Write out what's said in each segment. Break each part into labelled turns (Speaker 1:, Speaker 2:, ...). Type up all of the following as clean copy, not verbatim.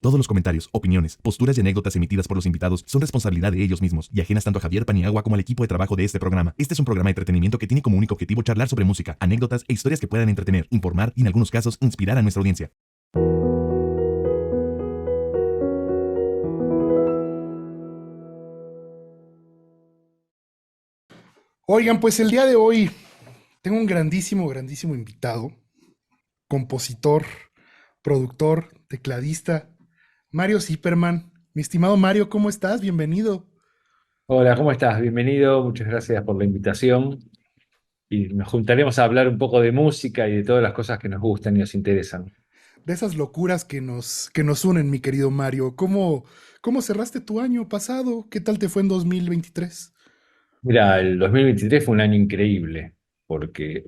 Speaker 1: Todos los comentarios, opiniones, posturas y anécdotas emitidas por los invitados son responsabilidad de ellos mismos y ajenas tanto a Javier Paniagua como al equipo de trabajo de este programa. Este es un programa de entretenimiento que tiene como único objetivo charlar sobre música, anécdotas e historias que puedan entretener, informar y en algunos casos inspirar a nuestra audiencia.
Speaker 2: Oigan, pues el día de hoy tengo un grandísimo invitado, compositor, productor, tecladista, Mario Zipperman. Mi estimado Mario, ¿cómo estás? Bienvenido.
Speaker 3: Hola, ¿cómo estás? Bienvenido, muchas gracias por la invitación y nos juntaremos a hablar un poco de música y de todas las cosas que nos gustan y nos interesan.
Speaker 2: De esas locuras que nos unen, mi querido Mario. ¿Cómo cerraste tu año pasado? ¿Qué tal te fue en 2023?
Speaker 3: Mira, el 2023 fue un año increíble porque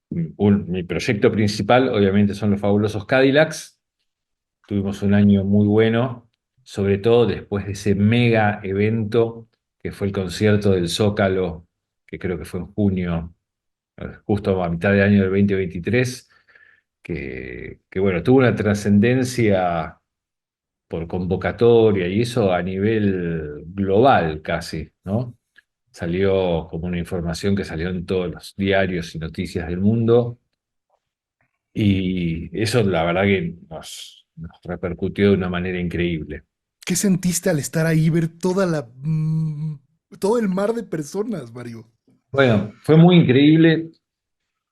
Speaker 3: mi proyecto principal obviamente son los fabulosos Cadillacs. Tuvimos un año muy bueno, sobre todo después de ese mega evento que fue el concierto del Zócalo, que creo que fue en junio, justo a mitad de año del 2023. Que bueno, tuvo una trascendencia por convocatoria y eso a nivel global casi, ¿no? Salió como una información que salió en todos los diarios y noticias del mundo y eso la verdad que nos repercutió de una manera increíble.
Speaker 2: ¿Qué sentiste al estar ahí, ver todo el mar de personas, Mario?
Speaker 3: Bueno, fue muy increíble.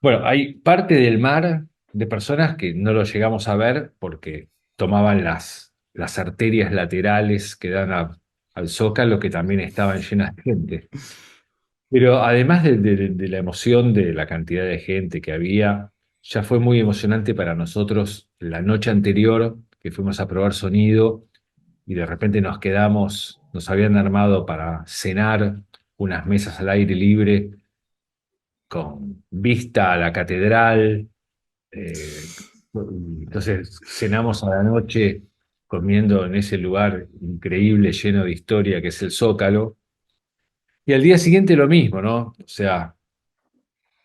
Speaker 3: Bueno, hay parte del mar de personas que no lo llegamos a ver porque tomaban las arterias laterales que dan al Zócalo, que también estaban llenas de gente. Pero además de la emoción de la cantidad de gente que había, ya fue muy emocionante para nosotros la noche anterior que fuimos a probar sonido y de repente nos habían armado para cenar unas mesas al aire libre con vista a la catedral. eh, entonces cenamos a la noche comiendo en ese lugar increíble, lleno de historia que es el Zócalo. Y al día siguiente lo mismo, ¿no? O sea,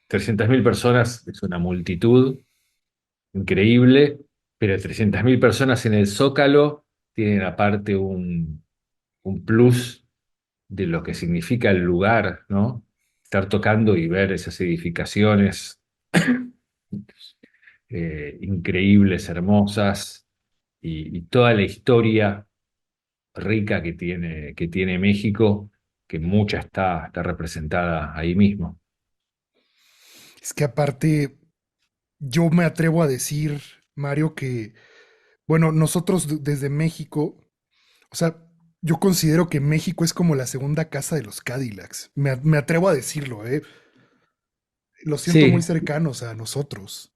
Speaker 3: 300.000 personas es una multitud increíble, pero 300.000 personas en el Zócalo tienen aparte un plus de lo que significa el lugar, ¿no? Estar tocando y ver esas edificaciones increíbles, hermosas, y toda la historia rica que tiene México, que mucha está representada ahí mismo.
Speaker 2: Es que aparte, yo me atrevo a decir, Mario, que, bueno, nosotros desde México, o sea, yo considero que México es como la segunda casa de los Cadillacs. Me atrevo a decirlo, ¿eh? Los siento muy
Speaker 3: Sí,
Speaker 2: cercanos a nosotros.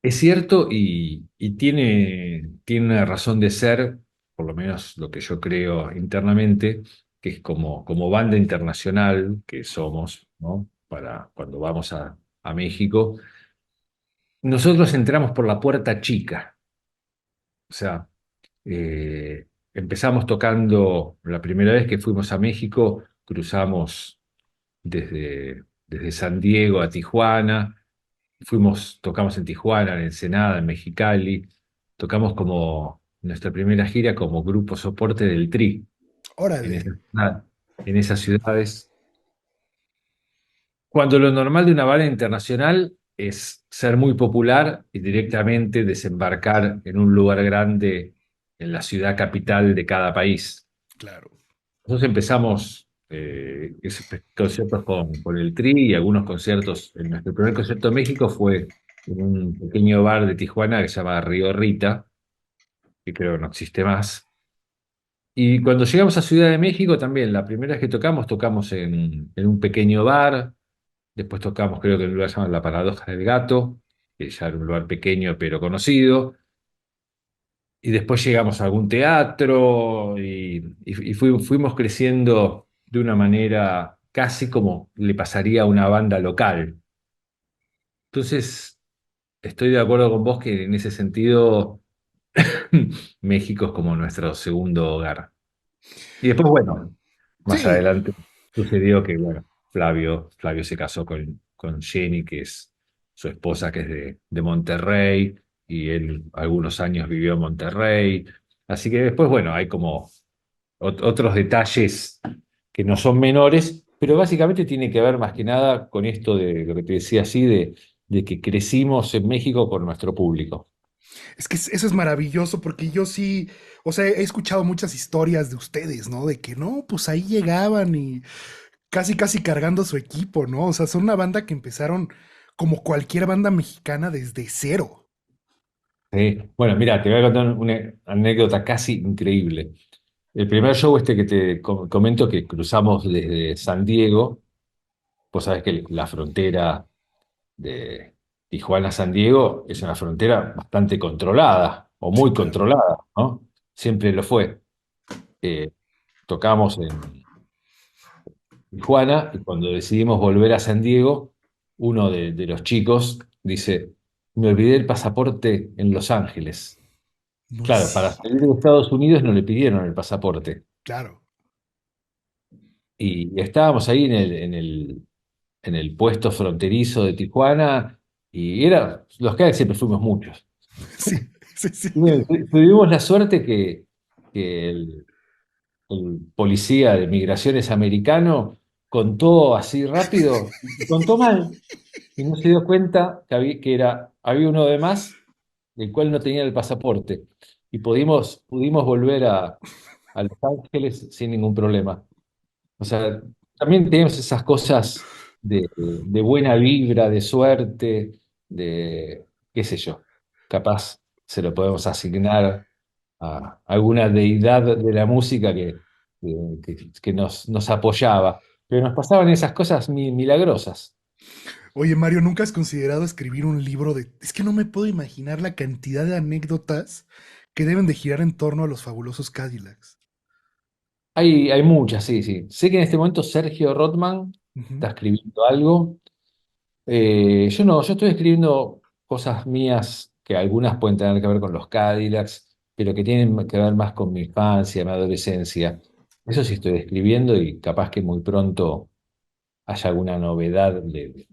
Speaker 3: es cierto y tiene una razón de ser, por lo menos lo que yo creo internamente, que es como banda internacional que somos, ¿no? Para cuando vamos a México, nosotros entramos por la puerta chica. O sea, empezamos tocando, la primera vez que fuimos a México, cruzamos desde San Diego a Tijuana, tocamos en Tijuana, en Ensenada, en Mexicali, tocamos como nuestra primera gira como grupo soporte del Tri en
Speaker 2: Órale.
Speaker 3: en esas ciudades. Cuando lo normal de una banda internacional es ser muy popular y directamente desembarcar en un lugar grande en la ciudad capital de cada país.
Speaker 2: Claro.
Speaker 3: Nosotros empezamos esos conciertos con el Tri y algunos conciertos. Nuestro primer concierto en México fue en un pequeño bar de Tijuana que se llama Río Rita, que creo que no existe más. Y cuando llegamos a Ciudad de México también, la primera vez que tocamos en un pequeño bar. Después tocamos, creo que en un lugar llamado La Paradoja del Gato, que ya era un lugar pequeño pero conocido. Y después llegamos a algún teatro y fuimos creciendo de una manera casi como le pasaría a una banda local. Entonces, estoy de acuerdo con vos que en ese sentido México es como nuestro segundo hogar. Y después, bueno, más
Speaker 2: Sí,
Speaker 3: adelante sucedió que, bueno, Flavio se casó con Jenny, que es su esposa, que es de Monterrey, y él algunos años vivió en Monterrey. Así que después, bueno, hay como otros detalles que no son menores, pero básicamente tiene que ver más que nada con esto de lo que te decía así, de que crecimos en México con nuestro público.
Speaker 2: Es que eso es maravilloso porque yo sí, o sea, he escuchado muchas historias de ustedes, ¿no? De que no, pues ahí llegaban y casi, casi cargando su equipo, ¿no? O sea, son una banda que empezaron como cualquier banda mexicana desde cero.
Speaker 3: ¿Sí? Bueno, mira, te voy a contar una anécdota casi increíble. El primer show este que te comento que cruzamos desde San Diego, vos sabés que la frontera de Tijuana a San Diego es una frontera bastante controlada, o
Speaker 2: Sí,
Speaker 3: muy
Speaker 2: claro.
Speaker 3: controlada, ¿no? Siempre lo fue. Eh, Tocamos en Tijuana y cuando decidimos volver a San Diego, uno de los chicos dice, me olvidé el pasaporte en Los Ángeles.
Speaker 2: No
Speaker 3: Claro,
Speaker 2: es,
Speaker 3: para salir de Estados Unidos no le pidieron el pasaporte.
Speaker 2: claro.
Speaker 3: Y estábamos ahí en el puesto fronterizo de Tijuana y era, los que siempre fuimos muchos.
Speaker 2: Sí, sí, sí.
Speaker 3: Y bueno, tuvimos la suerte que el policía de migraciones americano contó así rápido, y contó mal, y no se dio cuenta había uno de más, del cual no tenía el pasaporte. Y pudimos volver a Los Ángeles sin ningún problema. O sea, también tenemos esas cosas de buena vibra, de suerte, de qué sé yo. Capaz se lo podemos asignar a alguna deidad de la música que nos apoyaba. Pero nos pasaban esas cosas milagrosas.
Speaker 2: Oye, Mario, ¿nunca has considerado escribir un libro de... Es que no me puedo imaginar la cantidad de anécdotas que deben de girar en torno a los fabulosos Cadillacs.
Speaker 3: Hay muchas, sí, sí. Sé que en este momento Sergio Rotman
Speaker 2: Ujú.
Speaker 3: está escribiendo algo. Yo no, yo estoy escribiendo cosas mías que algunas pueden tener que ver con los Cadillacs, pero que tienen que ver más con mi infancia, mi adolescencia. Eso sí estoy escribiendo y capaz que muy pronto haya alguna novedad de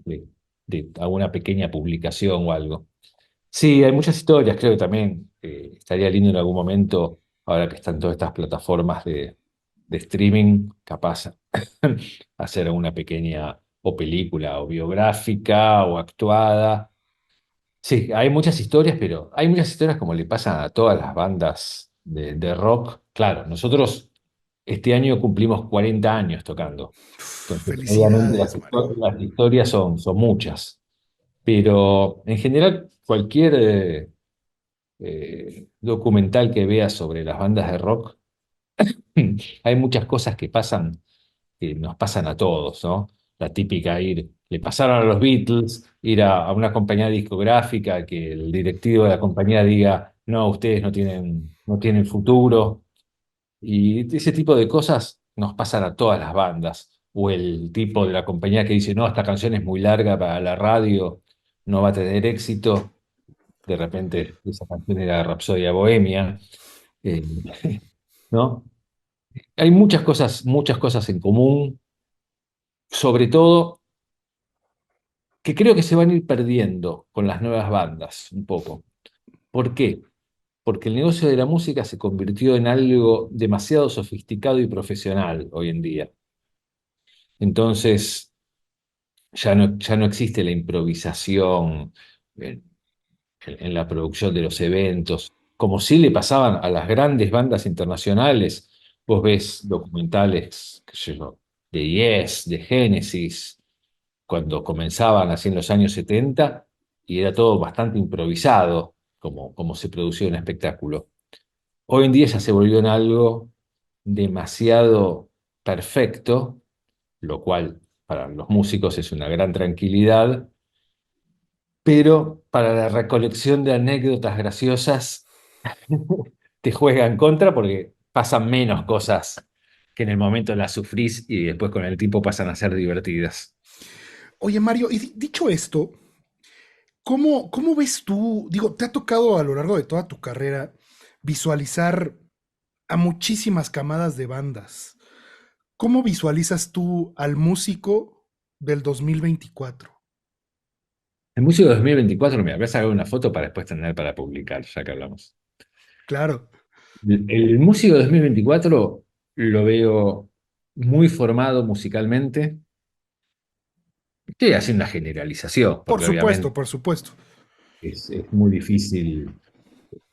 Speaker 3: alguna pequeña publicación o algo. Sí, hay muchas historias, creo que también estaría lindo en algún momento, ahora que están todas estas plataformas de streaming, capaz hacer una pequeña o película o biográfica o actuada. Sí, hay muchas historias, pero hay muchas historias como le pasan a todas las bandas de rock. Claro, nosotros este año cumplimos 40 años tocando. Entonces, obviamente
Speaker 2: Felicidades, Mario.
Speaker 3: las historias son muchas. Pero en general, cualquier documental que veas sobre las bandas de rock, hay muchas cosas que nos pasan a todos, ¿no? La típica le pasaron a los Beatles, ir a una compañía discográfica, que el directivo de la compañía diga, no, ustedes no tienen futuro. Y ese tipo de cosas nos pasan a todas las bandas. O el tipo de la compañía que dice, no, esta canción es muy larga para la radio, no va a tener éxito. De repente esa canción era Rapsodia Bohemia. eh, ¿No? Hay muchas cosas en común, sobre todo que creo que se van a ir perdiendo con las nuevas bandas un poco. ¿Por qué? Porque el negocio de la música se convirtió en algo demasiado sofisticado y profesional hoy en día. Entonces, ya no existe la improvisación en, en la producción de los eventos, como sí le pasaban a las grandes bandas internacionales. Vos ves documentales, qué sé yo, de Yes, de Genesis, cuando comenzaban así en los años 70 y era todo bastante improvisado, como se producía un espectáculo. Hoy en día ya se volvió en algo demasiado perfecto, lo cual para los músicos es una gran tranquilidad, pero para la recolección de anécdotas graciosas te juega en contra porque pasan menos cosas que en el momento las sufrís y después con el tiempo pasan a ser divertidas.
Speaker 2: Oye, Mario, y dicho esto, ¿cómo ves tú? Digo, te ha tocado a lo largo de toda tu carrera visualizar a muchísimas camadas de bandas. ¿Cómo visualizas tú al músico del 2024?
Speaker 3: El músico de 2024, mira, voy a sacar una foto para después tener para publicar, ya que hablamos.
Speaker 2: Claro,
Speaker 3: El músico de 2024 lo veo muy formado musicalmente. Estoy haciendo una generalización,
Speaker 2: por
Speaker 3: porque
Speaker 2: supuesto,
Speaker 3: obviamente
Speaker 2: por supuesto.
Speaker 3: es muy difícil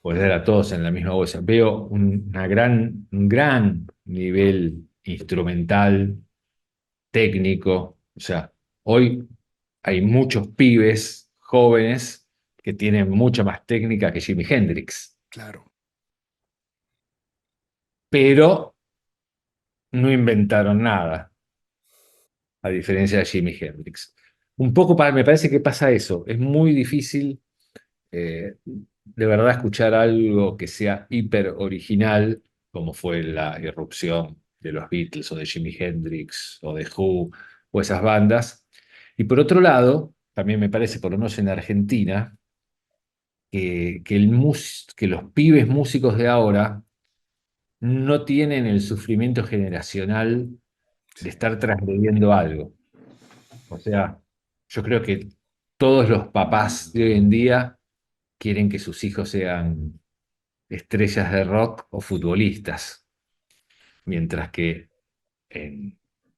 Speaker 3: poner a todos en la misma bolsa. Veo un gran nivel instrumental, técnico. O sea, hoy hay muchos pibes jóvenes que tienen mucha más técnica que Jimi Hendrix,
Speaker 2: Claro.
Speaker 3: pero no inventaron nada, a diferencia de Jimi Hendrix. Un poco me parece que pasa eso. Es muy difícil de verdad escuchar algo que sea hiper original, como fue la irrupción de los Beatles o de Jimi Hendrix o de Who o esas bandas. Y por otro lado, también me parece, por lo menos en Argentina, que los pibes músicos de ahora no tienen el sufrimiento generacional de
Speaker 2: Sí.
Speaker 3: estar transgrediendo algo. O sea, yo creo que todos los papás de hoy en día quieren que sus hijos sean estrellas de rock o futbolistas, mientras que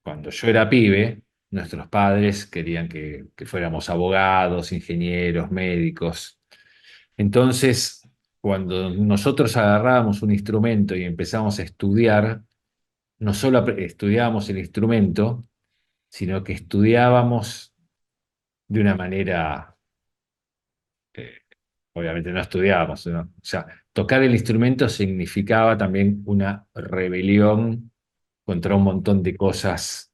Speaker 3: cuando yo era pibe, nuestros padres querían que fuéramos abogados, ingenieros, médicos. Entonces, cuando nosotros agarrábamos un instrumento y empezamos a estudiar, no solo estudiábamos el instrumento, sino que estudiábamos de una manera, eh, obviamente no estudiábamos, ¿no? O sea, tocar el instrumento significaba también una rebelión contra un montón de cosas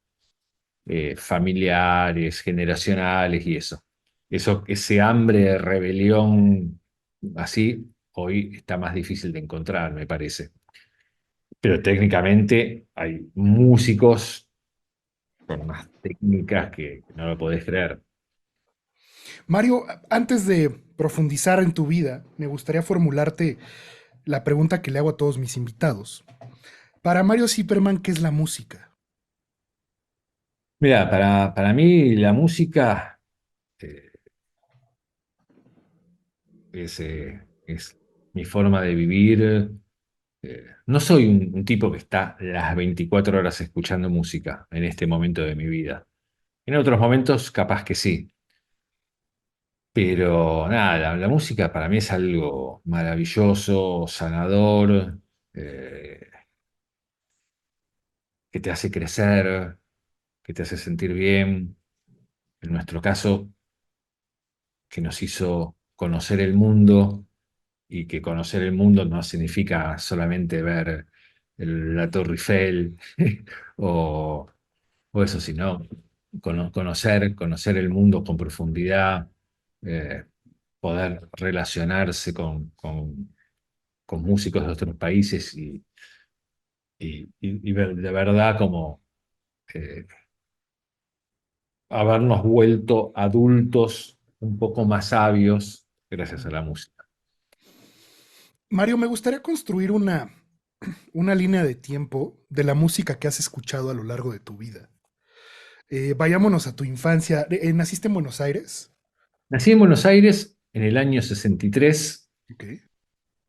Speaker 3: familiares, generacionales y eso. Ese hambre de rebelión así, hoy está más difícil de encontrar, me parece. Pero técnicamente hay músicos con unas técnicas que no lo podés creer.
Speaker 2: Mario, antes de profundizar en tu vida, me gustaría formularte la pregunta que le hago a todos mis invitados. Para Mario Zipperman, ¿qué es la música?
Speaker 3: Mira, para mí la música eh, es mi forma de vivir. No soy un tipo que está las 24 horas escuchando música en este momento de mi vida. En otros momentos capaz que sí. Pero nada, la música para mí es algo maravilloso, sanador, eh, que te hace crecer, que te hace sentir bien. En nuestro caso, que nos hizo conocer el mundo y que conocer el mundo no significa solamente ver la Torre Eiffel o, o eso, sino conocer el mundo con profundidad, eh, poder relacionarse con músicos de otros países y ver de verdad como eh, habernos vuelto adultos un poco más sabios gracias a la música.
Speaker 2: Mario, me gustaría construir una línea de tiempo de la música que has escuchado a lo largo de tu vida. Vayámonos a tu infancia. ¿Naciste en Buenos Aires?
Speaker 3: Nací en Buenos Aires en el año 63,
Speaker 2: Ok.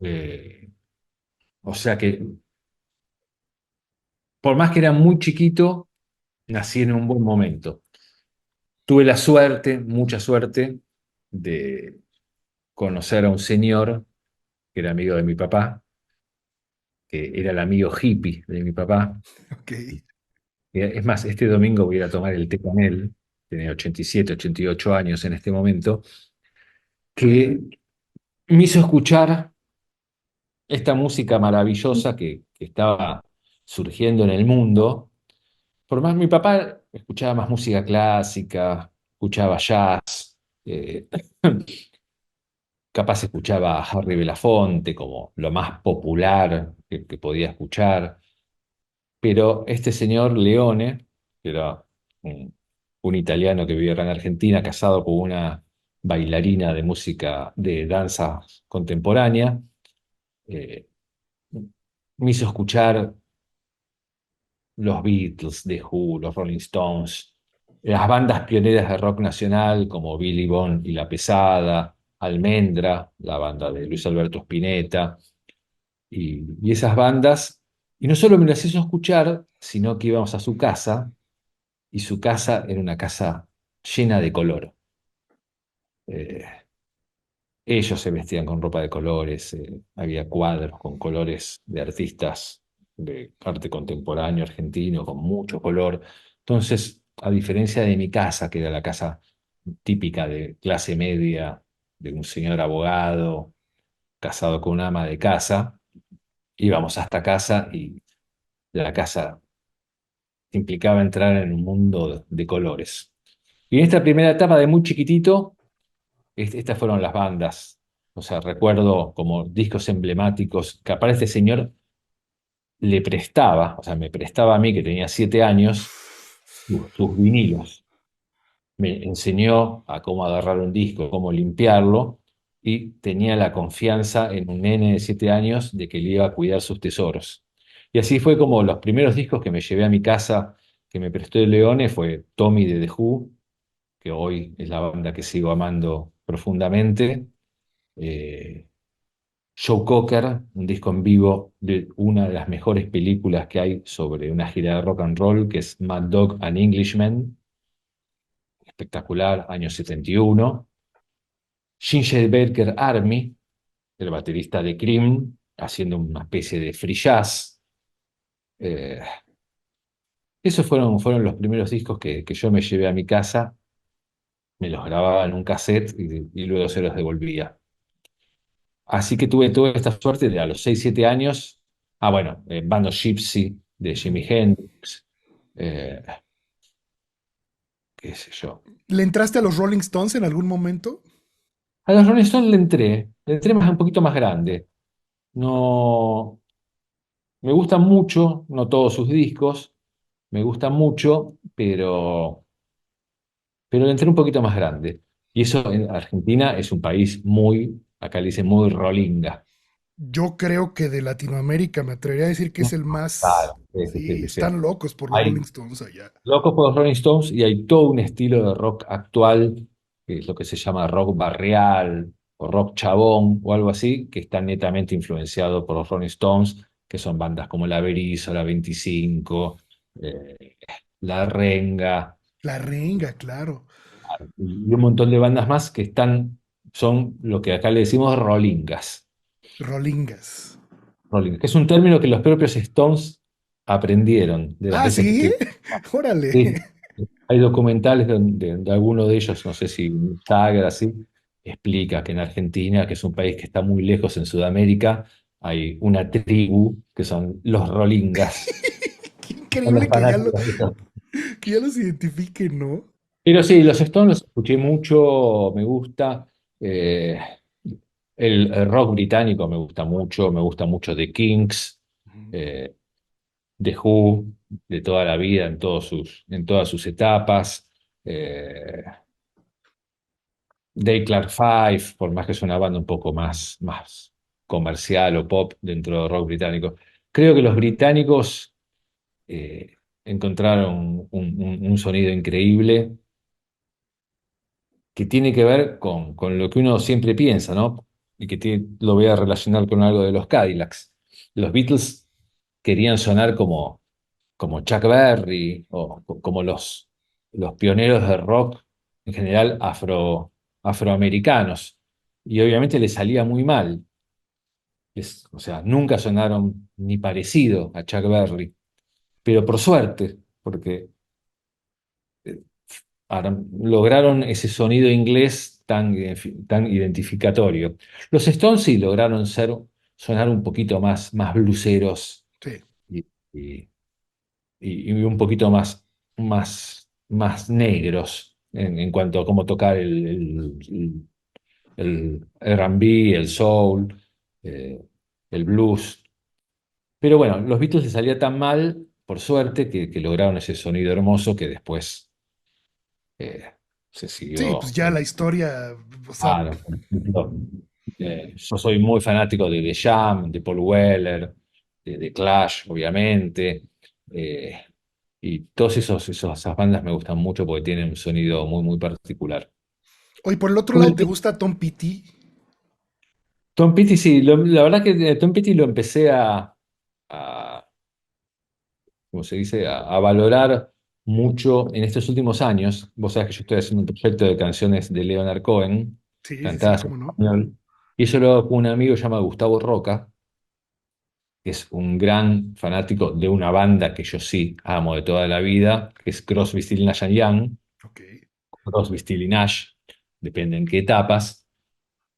Speaker 3: eh, o sea que por más que era muy chiquito, nací en un buen momento. Tuve la suerte, mucha suerte, de conocer a un señor que era amigo de mi papá, que era el amigo hippie de mi papá.
Speaker 2: Ok.
Speaker 3: Es más, este domingo voy a ir a tomar el té con él, tiene 87, 88 años en este momento, que me hizo escuchar esta música maravillosa que estaba surgiendo en el mundo. Por más mi papá escuchaba más música clásica, escuchaba jazz, eh, capaz escuchaba a Harry Belafonte como lo más popular que podía escuchar, pero este señor Leone, que era un italiano que vivía acá en Argentina, casado con una bailarina de música, de danza contemporánea, eh, me hizo escuchar los Beatles, The Who, los Rolling Stones. las bandas pioneras de rock nacional como Billy Bond y La Pesada, Almendra, la banda de Luis Alberto Spinetta, y esas bandas, y no solo me las hizo escuchar, sino que íbamos a su casa, y su casa era una casa llena de color. Eh, Ellos se vestían con ropa de colores, había cuadros con colores de artistas de arte contemporáneo argentino, con mucho color. Entonces, a diferencia de mi casa, que era la casa típica de clase media, de un señor abogado casado con una ama de casa, íbamos hasta casa y la casa implicaba entrar en un mundo de colores. Y en esta primera etapa de muy chiquitito, estas fueron las bandas. O sea, recuerdo como discos emblemáticos que aparte este señor le prestaba, o sea, me prestaba a mí que tenía 7 años, sus vinilos. Me enseñó a cómo agarrar un disco, cómo limpiarlo, y tenía la confianza en un nene de 7 años de que le iba a cuidar sus tesoros. Y así fue como los primeros discos que me llevé a mi casa, que me prestó de Leone, fue Tommy de The Who, que hoy es la banda que sigo amando profundamente. eh, Joe Cocker, un disco en vivo de una de las mejores películas que hay sobre una gira de rock and roll, que es Mad Dog and Englishman, espectacular, año 71. Ginger Baker Army, el baterista de Cream, haciendo una especie de free jazz. Eh, Esos fueron los primeros discos que yo me llevé a mi casa, me los grababa en un cassette y luego se los devolvía. Así que tuve toda esta suerte de a los 6 7 años. Ah, bueno, Band of Gypsy de Jimi Hendrix, eh, qué sé yo.
Speaker 2: ¿Le entraste a los Rolling Stones en algún momento?
Speaker 3: A los Rolling Stones le entré más, un poquito más grande. No, me gustan mucho, no todos sus discos, me gustan mucho, pero le entré un poquito más grande. Y eso en Argentina es un país muy, acá le dicen muy rolinga.
Speaker 2: Yo creo que de Latinoamérica me atrevería a decir que es el más...
Speaker 3: Claro, sí, sí,
Speaker 2: Sí,
Speaker 3: sí, sí.
Speaker 2: están locos por los Rolling
Speaker 3: Hay
Speaker 2: Stones allá.
Speaker 3: locos por los Rolling Stones y hay todo un estilo de rock actual, que es lo que se llama rock barrial o rock chabón o algo así, que está netamente influenciado por los Rolling Stones, que son bandas como La Berizo, La 25, eh, La Renga
Speaker 2: La Renga, claro.
Speaker 3: y un montón de bandas más que son lo que acá le decimos rolingas.
Speaker 2: Rolingas.
Speaker 3: Rolingas, que es un término que los propios Stones aprendieron de las
Speaker 2: Ah,
Speaker 3: veces
Speaker 2: sí,
Speaker 3: que...
Speaker 2: órale.
Speaker 3: Sí, hay documentales de alguno de ellos, no sé si Jagger así, explica que en Argentina, que es un país que está muy lejos en Sudamérica, hay una tribu que son los rolingas,
Speaker 2: Qué
Speaker 3: son los
Speaker 2: increíble
Speaker 3: fanáticos de esos.
Speaker 2: que ya los identifiquen, ¿no?
Speaker 3: Pero sí, los Stones los escuché mucho, me gusta. eh, el rock británico me gusta mucho The Kinks, eh, The Who, de toda la vida, en todas sus etapas. eh, Dave Clark Five, por más que es una banda un poco más comercial o pop dentro del rock británico. Creo que los británicos encontraron un sonido increíble que tiene que ver con lo que uno siempre piensa, ¿no? Y que lo voy a relacionar con algo de los Cadillacs. Los Beatles querían sonar como Chuck Berry o como los pioneros de rock en general afroamericanos. Y obviamente les salía muy mal. O sea, nunca sonaron ni parecido a Chuck Berry. Pero por suerte, porque eh, lograron ese sonido inglés tan identificatorio. Los Stones sí lograron sonar un poquito más bluseros
Speaker 2: Sí.
Speaker 3: y, y- y un poquito más negros en cuanto a cómo tocar el R&B, el soul, eh, el blues. Pero bueno, los Beatles les salía tan mal, por suerte, que lograron ese sonido hermoso que después eh, se
Speaker 2: Sí, pues
Speaker 3: siguió.
Speaker 2: ya la historia, o sea,
Speaker 3: Claro, por ejemplo, yo soy muy fanático de The Jam, de Paul Weller, de Clash, obviamente. eh, y todos esas bandas me gustan mucho porque tienen un sonido muy, muy particular.
Speaker 2: Oye, por el otro
Speaker 3: Con
Speaker 2: lado,
Speaker 3: el
Speaker 2: ¿te gusta Tom Petty?
Speaker 3: Tom Petty, sí, la verdad que Tom Petty lo empecé a como se dice, a valorar mucho en estos últimos años. Vos sabés que yo estoy haciendo un proyecto de canciones de Leonard Cohen,
Speaker 2: Sí, sí, sí,
Speaker 3: cantadas en
Speaker 2: cómo no.
Speaker 3: español, y eso lo hago con un amigo llamado Gustavo Roca, que es un gran fanático de una banda que yo sí amo de toda la vida, que es Crosby, Stills, Nash and Young,
Speaker 2: Ok.
Speaker 3: Crosby, Stills y Nash, depende en qué etapas.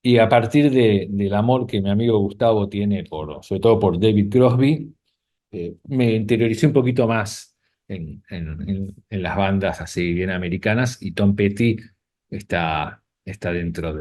Speaker 3: Y a partir del amor que mi amigo Gustavo tiene sobre todo por David Crosby, me interioricé un poquito más en las bandas así bien americanas y Tom Petty está dentro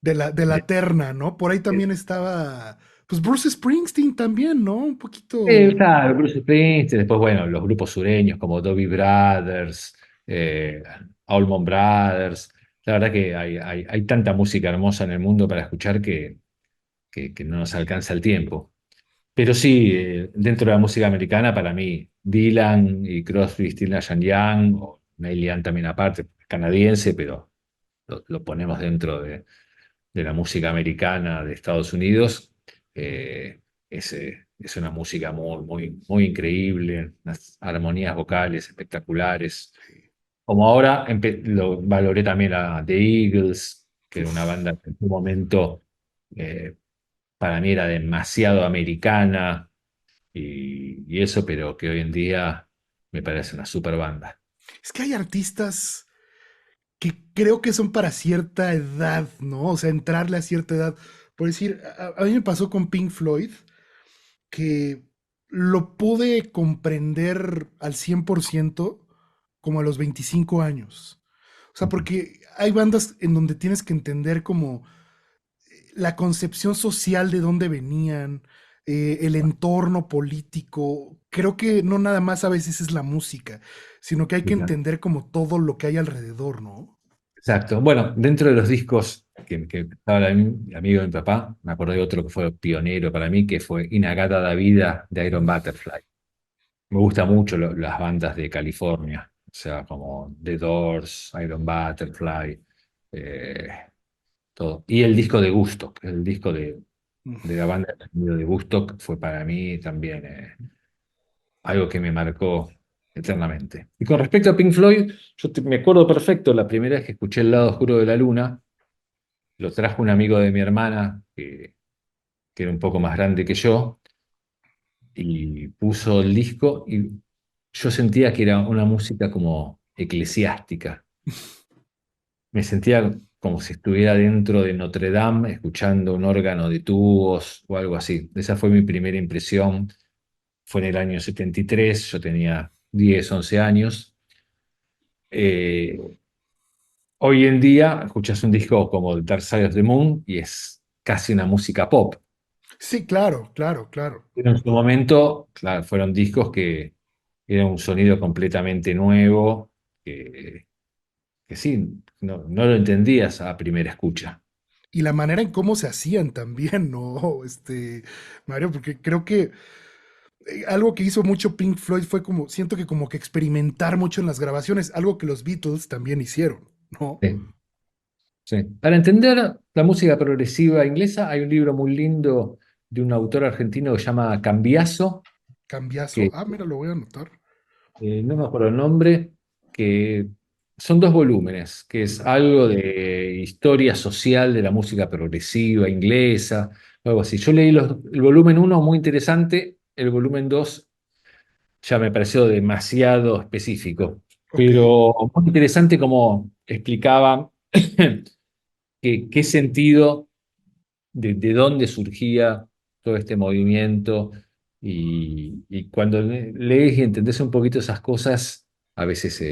Speaker 2: De la
Speaker 3: de-
Speaker 2: terna, ¿no? Por ahí también estaba, pues Bruce Springsteen también, ¿no? Un poquito.
Speaker 3: Está Bruce Springsteen, después bueno, los grupos sureños como Doobie Brothers, eh, Allman Brothers. La verdad que hay tanta música hermosa en el mundo para escuchar que no nos alcanza el tiempo. Pero sí, dentro de la música americana, para mí, Dylan y Crosby, Stills, Nash and Young, o Neil Young también aparte, canadiense, pero lo ponemos dentro de la música americana de Estados Unidos. Es una música muy, muy, muy increíble, unas armonías vocales espectaculares. Como ahora lo valoré también a The Eagles, que era una
Speaker 2: Uf.
Speaker 3: banda que en su momento eh, para mí era demasiado americana y eso, pero que hoy en día me parece una super banda.
Speaker 2: Es que hay artistas que creo que son para cierta edad, ¿no? O sea, entrarle a cierta edad. Por decir, a mí me pasó con Pink Floyd que lo pude comprender al 100% como a los 25 años. O sea, porque hay bandas en donde tienes que entender como la concepción social de dónde venían, el entorno político. Creo que no nada más a veces es la música, sino que hay que entender como todo lo que hay alrededor, ¿no?
Speaker 3: Exacto. Bueno, dentro de los discos que estaba mi amigo de mi papá, me acordé de otro que fue pionero para mí, que fue Inagata da Vida de Iron Butterfly. Me gustan mucho las bandas de California, o sea, como The Doors, Iron Butterfly, eh, todo. Y el disco de Woodstock, el disco de la banda de sonido de Woodstock fue para mí también algo que me marcó eternamente. Y con respecto a Pink Floyd, me acuerdo perfecto la primera vez que escuché El lado oscuro de la luna, lo trajo un amigo de mi hermana, que era un poco más grande que yo, y puso el disco y yo sentía que era una música como eclesiástica. Me sentía como si estuviera dentro de Notre Dame escuchando un órgano de tubos o algo así. Esa fue mi primera impresión. Fue en el año 73, yo tenía 10, 11 años. Eh, Hoy en día escuchas un disco como Dark Side of the Moon y es casi una música pop.
Speaker 2: Sí, claro, claro, claro.
Speaker 3: Pero en su momento, claro, fueron discos que eran un sonido completamente nuevo, que sí, no lo entendías a primera escucha.
Speaker 2: Y la manera en cómo se hacían también, ¿no? Mario, porque creo que algo que hizo mucho Pink Floyd fue como, siento que como que experimentar mucho en las grabaciones, algo que los Beatles también hicieron, ¿no?
Speaker 3: Sí, sí. Para entender la música progresiva inglesa, hay un libro muy lindo de un autor argentino que se llama Cambiaso,
Speaker 2: Cambiazo.
Speaker 3: que
Speaker 2: Ah, mira, lo voy a anotar.
Speaker 3: no me acuerdo el nombre, que son dos volúmenes, que es algo de historia social de la música progresiva inglesa, algo así. Yo leí el volumen uno muy interesante, el volumen 2 ya me pareció demasiado específico,
Speaker 2: Ok.
Speaker 3: pero muy interesante como explicaba qué sentido, de dónde surgía todo este movimiento y cuando lees y entendés un poquito esas cosas, a veces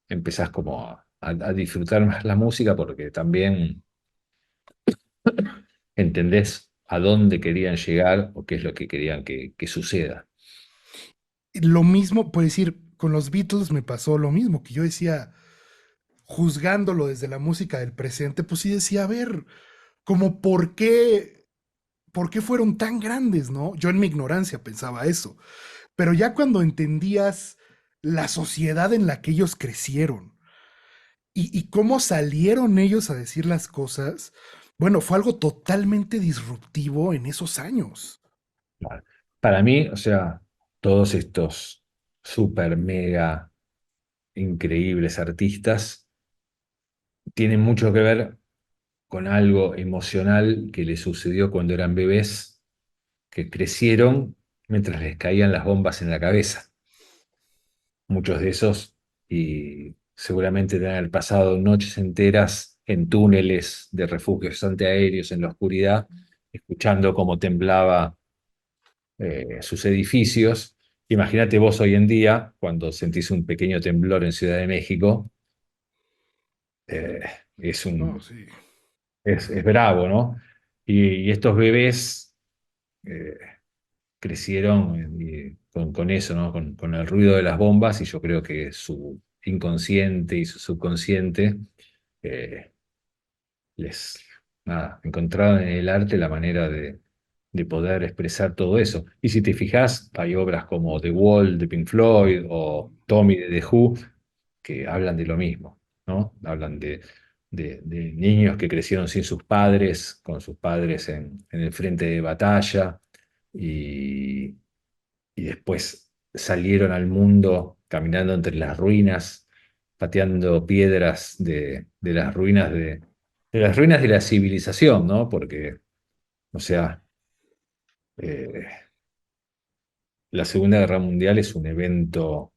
Speaker 3: empezás como a disfrutar más la música porque también entendés a dónde querían llegar o qué es lo que querían que suceda.
Speaker 2: Lo mismo, por decir, con los Beatles me pasó lo mismo, que yo decía, juzgándolo desde la música del presente, pues sí decía, a ver, como por qué fueron tan grandes, ¿no? Yo en mi ignorancia pensaba eso. pero ya cuando entendías la sociedad en la que ellos crecieron y cómo salieron ellos a decir las cosas, bueno, fue algo totalmente disruptivo en esos años.
Speaker 3: Para mí, o sea, todos estos super mega increíbles artistas tienen mucho que ver con algo emocional que les sucedió cuando eran bebés, que crecieron mientras les caían las bombas en la cabeza. Muchos de esos, y seguramente tener pasado noches enteras en túneles de refugios antiaéreos en la oscuridad, escuchando cómo temblaba sus edificios. Imagínate vos hoy en día, cuando sentís un pequeño temblor en Ciudad de México, eh, es
Speaker 2: No,
Speaker 3: un,
Speaker 2: sí.
Speaker 3: es bravo, ¿no? Y estos bebés eh, crecieron con eso, ¿no? Con el ruido de las bombas, y yo creo que su inconsciente y su subconsciente eh, les encontraron en el arte la manera de poder expresar todo eso. Y si te fijas, hay obras como The Wall de Pink Floyd o Tommy de The Who que hablan de lo mismo, ¿no? Hablan de niños que crecieron sin sus padres, con sus padres en el frente de batalla, y, y después salieron al mundo caminando entre las ruinas, pateando piedras de las ruinas de las ruinas de la civilización, ¿no? Porque, o sea, eh, la Segunda Guerra Mundial es un evento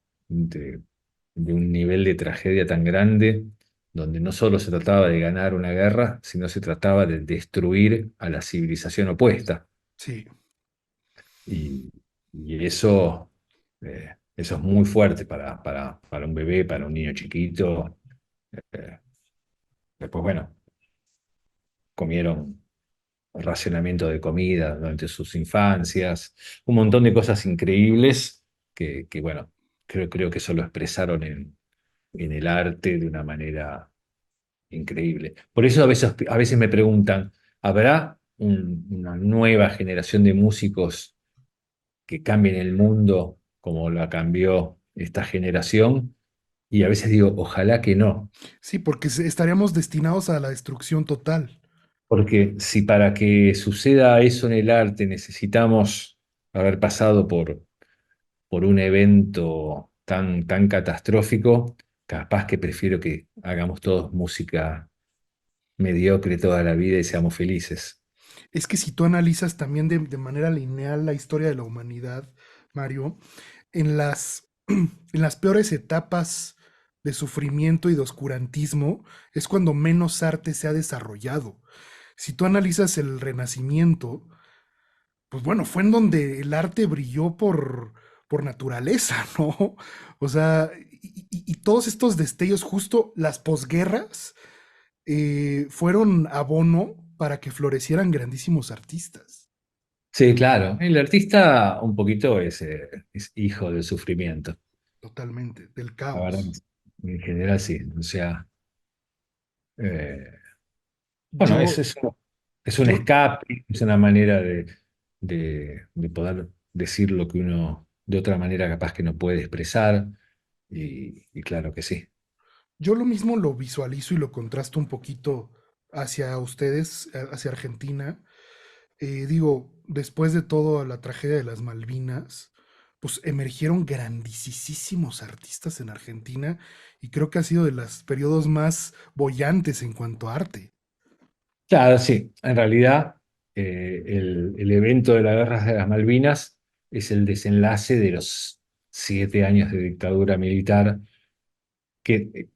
Speaker 3: de un nivel de tragedia tan grande, donde no solo se trataba de ganar una guerra, sino se trataba de destruir a la civilización opuesta.
Speaker 2: Sí.
Speaker 3: Y, y eso es muy fuerte para un bebé, para un niño chiquito. Eh, Después, bueno, comieron racionamiento de comida durante sus infancias, un montón de cosas increíbles bueno, creo que eso lo expresaron en el arte de una manera increíble. Por eso a veces me preguntan, ¿habrá una nueva generación de músicos que cambien el mundo como la cambió esta generación? Y a veces digo, ojalá que no,
Speaker 2: Sí, porque estaríamos destinados a la destrucción total.
Speaker 3: porque si para que suceda eso en el arte necesitamos haber pasado por un evento tan catastrófico, capaz que prefiero que hagamos todos música mediocre toda la vida y seamos felices.
Speaker 2: Es que si tú analizas también de manera lineal la historia de la humanidad, Mario, en las peores etapas de sufrimiento y de oscurantismo es cuando menos arte se ha desarrollado. Si tú analizas el Renacimiento, pues bueno, fue en donde el arte brilló por naturaleza, ¿no? O sea, y todos estos destellos, justo las posguerras, fueron abono para que florecieran grandísimos artistas.
Speaker 3: Sí, claro, el artista un poquito es hijo del sufrimiento,
Speaker 2: Totalmente, del
Speaker 3: la verdad,
Speaker 2: caos.
Speaker 3: en general sí, o sea, eh, bueno,
Speaker 2: Yo,
Speaker 3: es un
Speaker 2: yo,
Speaker 3: escape, es una manera de poder decir lo que uno de otra manera capaz que no puede expresar, y claro que sí.
Speaker 2: yo lo mismo lo visualizo y lo contrasto un poquito hacia ustedes, hacia Argentina. Digo, después de todo la tragedia de las Malvinas, pues emergieron grandísimos artistas en Argentina y creo que ha sido de los periodos más bollantes en cuanto a arte.
Speaker 3: Claro, sí, en realidad el evento de la Guerra de las Malvinas es el desenlace de los 7 años de dictadura militar,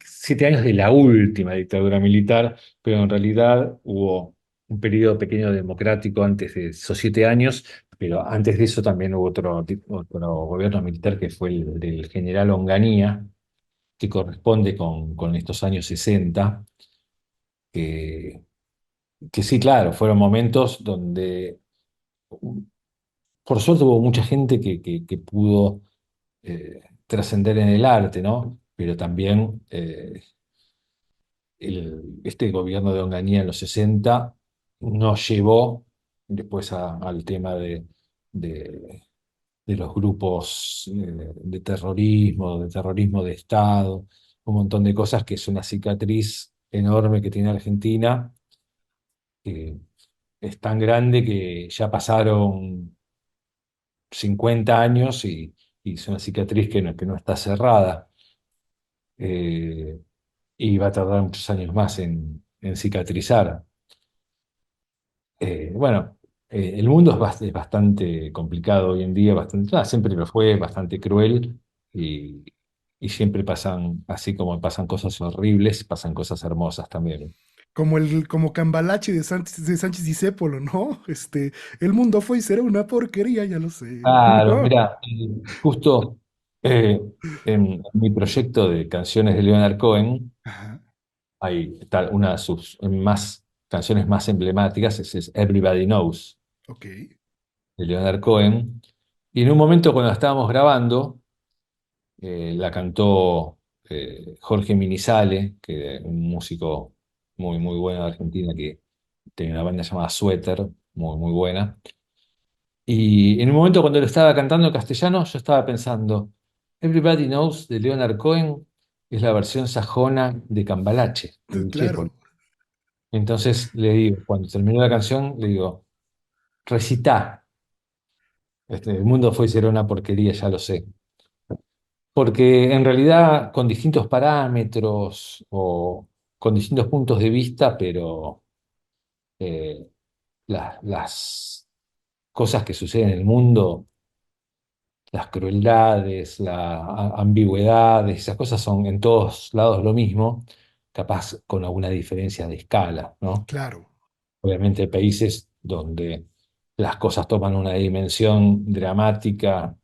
Speaker 3: 7 años de la última dictadura militar, pero en realidad hubo un periodo pequeño democrático antes de esos 7 años, pero antes de eso también hubo otro gobierno militar que fue el del general Onganía, que corresponde con estos años 60, que, que sí, claro, fueron momentos donde por suerte hubo mucha gente que pudo trascender en el arte, ¿no? Pero también este gobierno de Onganía en los 60 nos llevó después al tema de de los grupos de terrorismo de Estado, un montón de cosas que es una cicatriz enorme que tiene Argentina, que es tan grande que ya pasaron 50 años y es una cicatriz que no está cerrada. eh, y va a tardar muchos años más en cicatrizar. Bueno, el mundo es bastante complicado hoy en día, siempre lo fue, bastante cruel y, y siempre pasan, así como pasan cosas horribles, pasan cosas hermosas también.
Speaker 2: Como Cambalache de Sánchez Discépolo, ¿no? El mundo fue y será una porquería, ya lo sé.
Speaker 3: Claro, mira, justo eh, en mi proyecto de canciones de Leonard Cohen,
Speaker 2: Ajá,
Speaker 3: hay tal, una de sus canciones más emblemáticas es Everybody Knows,
Speaker 2: ok.
Speaker 3: de Leonard Cohen. Y en un momento cuando la estábamos grabando, la cantó Jorge Minizale, que es un músico muy bueno de Argentina que tiene una banda llamada Suéter, muy buena. Y en un momento cuando lo estaba cantando en castellano, yo estaba pensando, Everybody Knows de Leonard Cohen es la versión sajona de Cambalache, de
Speaker 2: Claro.
Speaker 3: Discépolo. Entonces le digo, cuando terminó la canción, le digo, recitá. El mundo fue y será una porquería, ya lo sé. Porque en realidad con distintos parámetros o con distintos puntos de vista, pero eh, las cosas que suceden en el mundo, las crueldades, las ambigüedades, esas cosas son en todos lados lo mismo, capaz con alguna diferencia de escala, ¿no?
Speaker 2: Claro,
Speaker 3: Obviamente hay países donde las cosas toman una dimensión dramática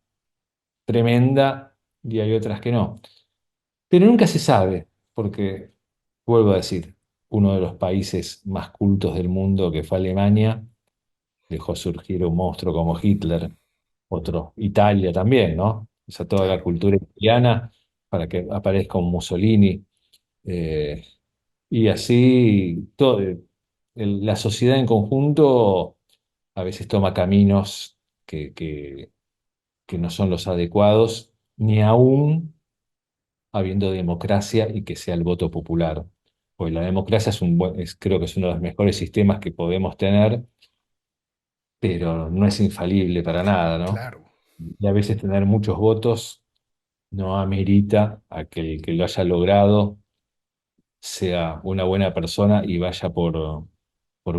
Speaker 3: tremenda y hay otras que no. Pero nunca se sabe, porque, vuelvo a decir, uno de los países más cultos del mundo, que fue Alemania, dejó surgir un monstruo como Hitler, otro, Italia también, ¿no? O sea, toda la
Speaker 2: claro.
Speaker 3: cultura italiana para que aparezca un Mussolini. eh, y así, la sociedad en conjunto a veces toma caminos que no son los adecuados, ni aún habiendo democracia y que sea el voto popular. Pues la democracia creo que es uno de los mejores sistemas que podemos tener, pero no es infalible para nada, ¿no?
Speaker 2: Claro,
Speaker 3: Y a veces tener muchos votos no amerita a que el que lo haya logrado sea una buena persona y vaya por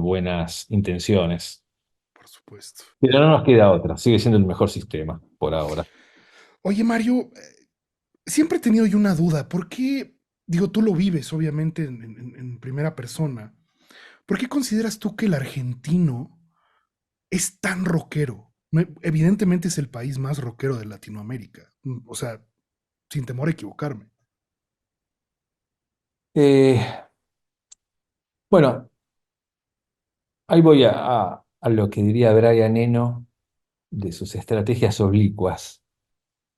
Speaker 3: buenas intenciones.
Speaker 2: por supuesto.
Speaker 3: Pero no nos queda otra, sigue siendo el mejor sistema por ahora.
Speaker 2: Oye, Mario, siempre he tenido yo una duda. ¿Por qué, digo, tú lo vives, obviamente, en primera persona? ¿Por qué consideras tú que el argentino es tan rockero? Evidentemente es el país más rockero de Latinoamérica. O sea, sin temor a equivocarme.
Speaker 3: Eh, bueno, ahí voy a lo que diría Brian Eno de sus estrategias oblicuas.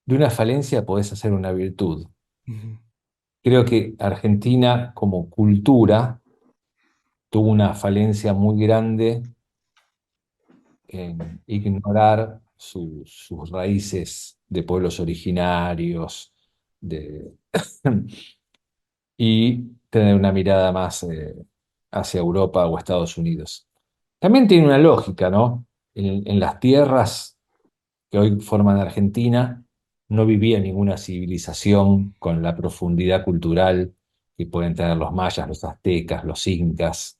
Speaker 3: De una falencia podés hacer una virtud.
Speaker 2: Ujú,
Speaker 3: Creo que Argentina como cultura tuvo una falencia muy grande en ignorar sus raíces de pueblos originarios de, y tener una mirada más hacia Europa o Estados Unidos. También tiene una lógica, ¿no? En las tierras que hoy forman Argentina, no vivía ninguna civilización con la profundidad cultural que pueden tener los mayas, los aztecas, los incas.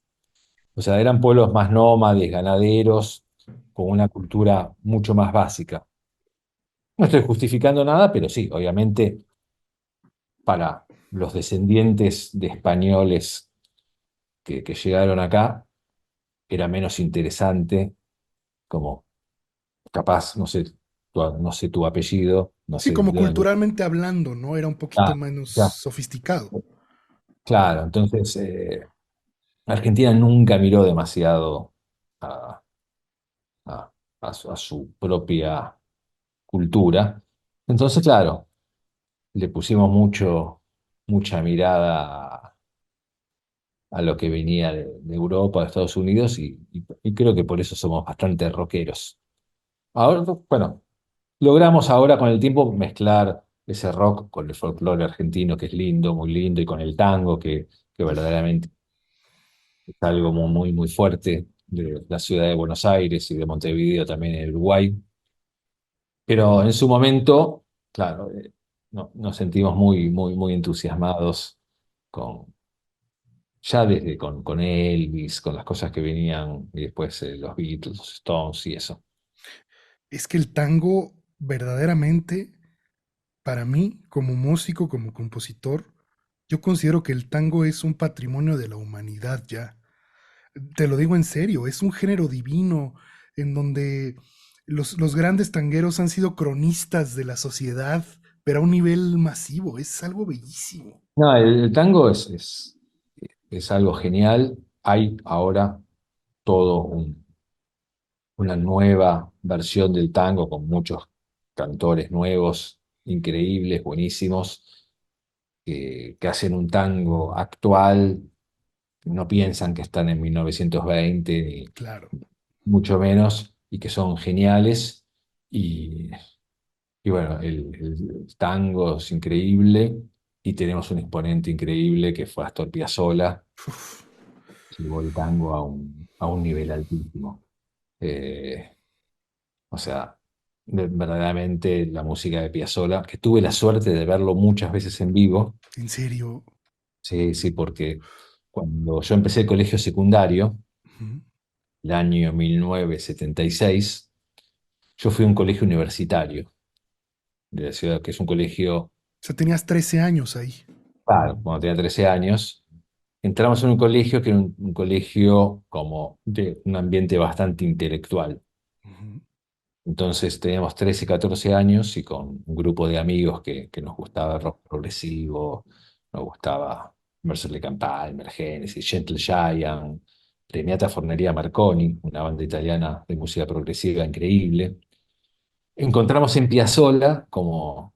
Speaker 3: O sea, eran pueblos más nómades, ganaderos, con una cultura mucho más básica. No estoy justificando nada, pero sí, obviamente para los descendientes de españoles que llegaron acá, era menos interesante, como capaz, no sé, no sé tu apellido, no
Speaker 2: sí,
Speaker 3: sé
Speaker 2: como
Speaker 3: de dónde.
Speaker 2: culturalmente hablando, ¿no? Era un poquito
Speaker 3: Ah,
Speaker 2: menos
Speaker 3: ya,
Speaker 2: sofisticado.
Speaker 3: claro, entonces Argentina nunca miró demasiado a, a su propia cultura. Entonces, claro, le pusimos mucha mirada a lo que venía de Europa, de Estados Unidos, y creo que por eso somos bastante rockeros. Ahora, bueno, logramos ahora con el tiempo mezclar ese rock con el folclore argentino, que es lindo, muy lindo, y con el tango, que verdaderamente es algo muy, muy, muy fuerte de la ciudad de Buenos Aires y de Montevideo también en Uruguay. Pero en su momento, claro, nos sentimos muy, muy, muy entusiasmados con, ya desde con Elvis, con las cosas que venían, y después los Beatles, los Stones y eso.
Speaker 2: Es que el tango verdaderamente, para mí, como músico, como compositor, yo considero que el tango es un patrimonio de la humanidad ya. Te lo digo en serio, es un género divino en donde los grandes tangueros han sido cronistas de la sociedad, pero a un nivel masivo, es algo bellísimo.
Speaker 3: No, el tango es algo genial. Hay ahora todo una nueva versión del tango con muchos cantores nuevos, increíbles, buenísimos, que hacen un tango actual, no piensan que están en 1920 ni
Speaker 2: Claro.
Speaker 3: mucho menos, y que son geniales. Y, y bueno, el tango es increíble y tenemos un exponente increíble que fue Astor Piazzolla,
Speaker 2: Uf,
Speaker 3: llevó el tango a un nivel altísimo. Eh, O sea, verdaderamente la música de Piazzolla, que tuve la suerte de verlo muchas veces en vivo,
Speaker 2: en serio.
Speaker 3: sí, sí, porque cuando yo empecé el colegio secundario,
Speaker 2: Ujú.
Speaker 3: el año 1976, yo fui a un colegio universitario de la ciudad, que es un colegio,
Speaker 2: O sea, tenías 13 años ahí.
Speaker 3: claro, cuando tenía 13 años, entramos en un colegio que era un colegio como de un ambiente bastante intelectual.
Speaker 2: Ujú.
Speaker 3: Entonces teníamos 13, 14 años y con un grupo de amigos que nos gustaba el rock progresivo, nos gustaba Emerson Lake and Palmer, Genesis, Gentle Giant, Premiata Forneria Marconi, una banda italiana de música progresiva increíble. Encontramos en Piazzolla como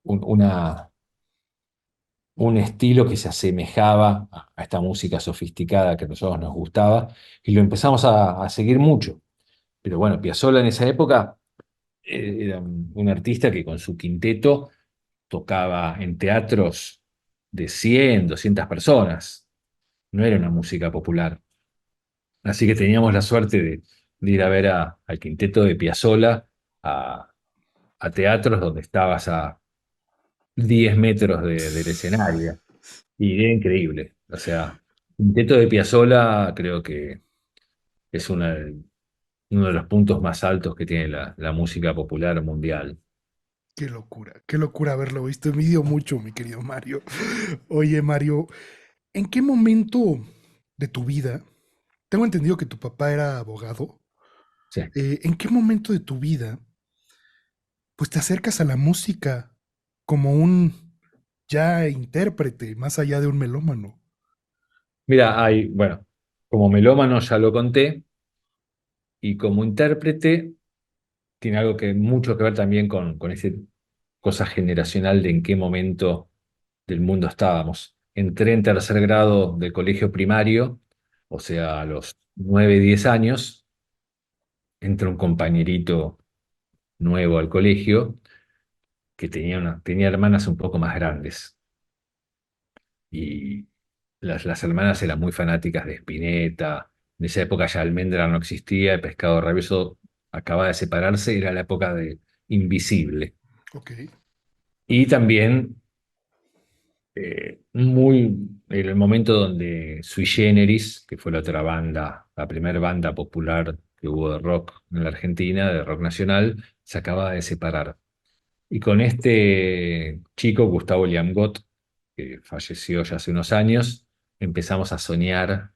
Speaker 3: una, un estilo que se asemejaba a esta música sofisticada que a nosotros nos gustaba y lo empezamos a seguir mucho. Pero bueno, Piazzolla en esa época era un artista que con su quinteto tocaba en teatros de 100, 200 personas. No era una música popular. Así que teníamos la suerte de ir a ver al quinteto de Piazzolla a, a teatros donde estabas a 10 metros del escenario. Y era increíble. O sea, el quinteto de Piazzolla creo que es uno de los puntos más altos que tiene la música popular mundial.
Speaker 2: Qué locura haberlo visto. Envidio mucho, mi querido Mario. Oye, Mario, ¿en qué momento de tu vida, tengo entendido que tu papá era abogado,
Speaker 3: Sí.
Speaker 2: ¿en qué momento de tu vida, pues te acercas a la música como un ya intérprete, más allá de un melómano?
Speaker 3: Mira, bueno, como melómano ya lo conté, y como intérprete tiene algo que mucho que ver también con esa cosa generacional de en qué momento del mundo estábamos. Entré en tercer grado del colegio primario, o sea, a los 9 10 años, entra un compañerito nuevo al colegio que tenía hermanas un poco más grandes. Y las hermanas eran muy fanáticas de Spinetta. En esa época ya Almendra no existía, el Pescado Rabioso acababa de separarse, era la época de Invisible.
Speaker 2: Ok.
Speaker 3: Y también en el momento donde Sui Generis, que fue la otra banda, la primera banda popular que hubo de rock en la Argentina, de rock nacional, se acababa de separar. Y con este chico, Gustavo Liamgot, que falleció ya hace unos años, empezamos a soñar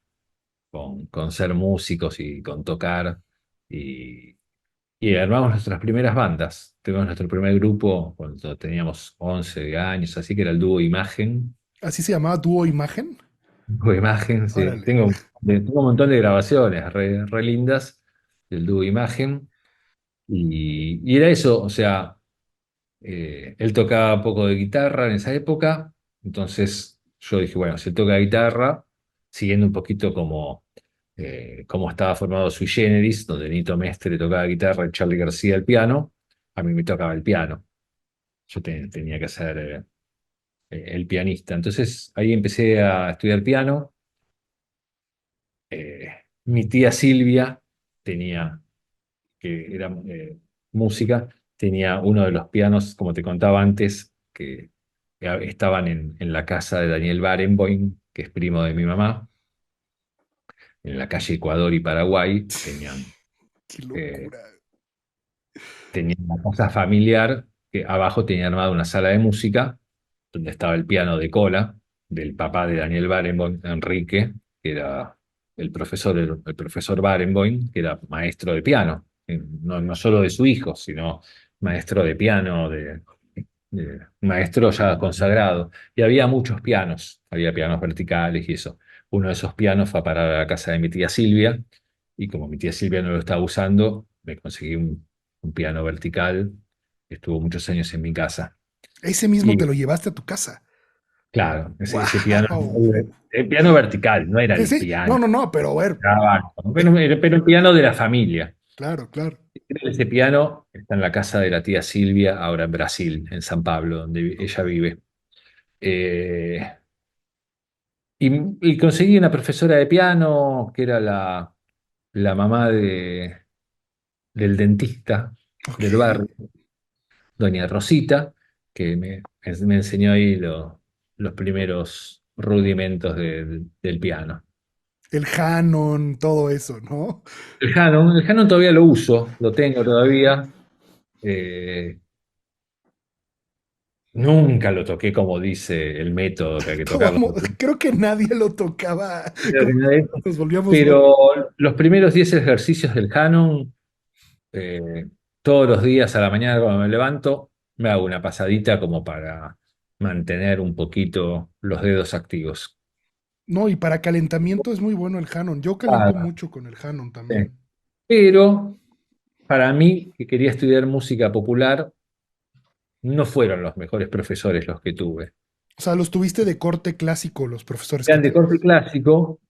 Speaker 3: con ser músicos y con tocar. Y, y armamos nuestras primeras bandas. Tuvimos nuestro primer grupo cuando teníamos 11 años, así que era el dúo Imagen.
Speaker 2: ¿Así se llamaba Dúo Imagen?
Speaker 3: Dúo Imagen, sí.
Speaker 2: Órale.
Speaker 3: Tengo un montón de grabaciones re lindas del dúo Imagen. Y era eso, o sea. Él tocaba poco de guitarra en esa época, entonces yo dije, bueno, si él toca guitarra, siguiendo un poquito como cómo estaba formado Sui Generis, donde Nito Mestre tocaba guitarra y Charly García el piano, a mí me tocaba el piano. Yo tenía que ser el pianista. Entonces ahí empecé a estudiar piano. Mi tía Silvia tenía, que era música, tenía uno de los pianos, como te contaba antes, que estaban en la casa de Daniel Barenboim, que es primo de mi mamá, en la calle Ecuador y Paraguay.
Speaker 2: Qué
Speaker 3: Eh,
Speaker 2: locura.
Speaker 3: Tenían una casa familiar que abajo tenía armada una sala de música, donde estaba el piano de cola del papá de Daniel Barenboim, Enrique, que era el profesor Barenboim, que era maestro de piano, no, no solo de su hijo, sino maestro de piano, maestro ya consagrado. Y había muchos pianos, había pianos verticales y eso. Uno de esos pianos fue a parar a la casa de mi tía Silvia, y como mi tía Silvia no lo estaba usando, me conseguí un piano vertical que estuvo muchos años en mi casa.
Speaker 2: Ese mismo
Speaker 3: Y
Speaker 2: te lo llevaste a tu casa.
Speaker 3: claro, ese piano,
Speaker 2: ¡Wow!
Speaker 3: el piano vertical, no era
Speaker 2: Sí,
Speaker 3: el
Speaker 2: sí. No,
Speaker 3: piano,
Speaker 2: no, no, pero a ver.
Speaker 3: pero el piano de la familia.
Speaker 2: Claro, claro.
Speaker 3: Ese piano está en la casa de la tía Silvia, ahora en Brasil, en San Pablo, donde ella vive. Eh, y conseguí una profesora de piano que era la mamá del dentista
Speaker 2: Ok.
Speaker 3: del barrio, doña Rosita, que me enseñó ahí los primeros rudimentos del piano.
Speaker 2: El Hanon, todo eso, ¿no?
Speaker 3: El Hanon todavía lo uso, lo tengo todavía. eh, Nunca lo toqué como dice el método que hay que tocarlo.
Speaker 2: Creo que nadie lo tocaba. Como nos volvíamos locos.
Speaker 3: Pero los primeros 10 ejercicios del Hanon, eh, todos los días a la mañana cuando me levanto, me hago una pasadita como para mantener un poquito los dedos activos.
Speaker 2: No, y para calentamiento es muy bueno el Hanon. Yo caliento
Speaker 3: Ah,
Speaker 2: mucho con el Hanon
Speaker 3: sí.
Speaker 2: también.
Speaker 3: Pero para mí, que quería estudiar música popular, no fueron los mejores profesores los que tuve.
Speaker 2: O sea, los tuviste de corte clásico, los profesores que
Speaker 3: Eran de corte
Speaker 2: tenías.
Speaker 3: clásico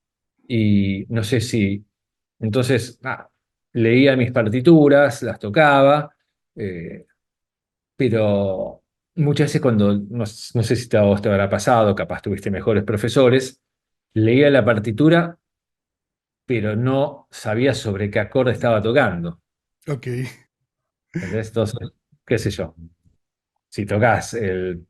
Speaker 3: y no sé si. Entonces, leía mis partituras, las tocaba, eh, pero muchas veces cuando, no sé si a vos te habrá pasado, capaz tuviste mejores profesores, leía la partitura, pero no sabía sobre qué acorde estaba tocando.
Speaker 2: Ok,
Speaker 3: ¿Entendés? Entonces, qué sé yo, si tocas el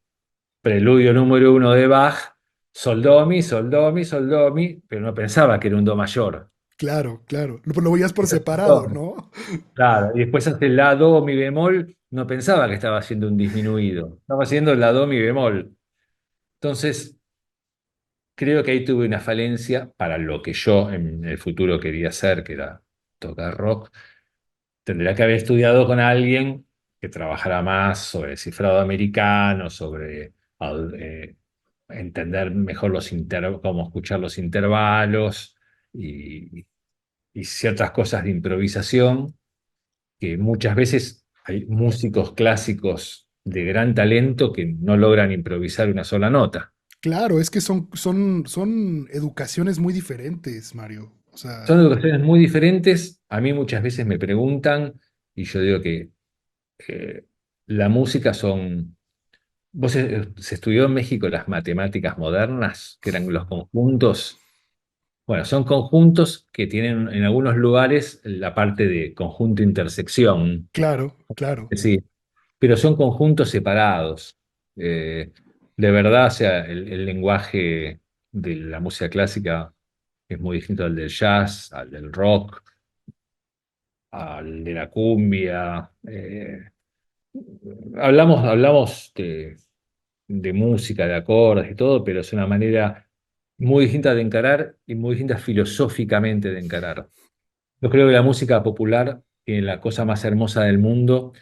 Speaker 3: preludio número uno de Bach, sol, do, mi, sol, do, mi, sol, do, mi, pero no pensaba que era un do mayor.
Speaker 2: claro, claro. Lo veías por separado, ¿no?
Speaker 3: Claro, y después hace la do, mi bemol, no pensaba que estaba haciendo un disminuido, estaba haciendo la do, mi bemol. Entonces, creo que ahí tuve una falencia para lo que yo en el futuro quería hacer, que era tocar rock. Tendría que haber estudiado con alguien que trabajara más sobre cifrado americano, sobre eh, entender mejor cómo escuchar los intervalos y, y ciertas cosas de improvisación que muchas veces hay músicos clásicos de gran talento que no logran improvisar una sola nota.
Speaker 2: Claro, es que son educaciones muy diferentes, Mario. O
Speaker 3: Son
Speaker 2: sea,
Speaker 3: educaciones muy diferentes. A mí muchas veces me preguntan y yo digo que eh, la música son. Se estudió en México las matemáticas modernas, que eran los conjuntos. Bueno, son conjuntos que tienen en algunos lugares la parte de conjunto intersección.
Speaker 2: claro, claro.
Speaker 3: Sí, pero son conjuntos separados. Eh, de verdad, o sea, el lenguaje de la música clásica es muy distinto al del jazz, al del rock, al de la cumbia. Hablamos de música, de acordes y todo, pero es una manera muy distinta de encarar y muy distinta filosóficamente de encarar. Yo creo que la música popular tiene la cosa más hermosa del mundo,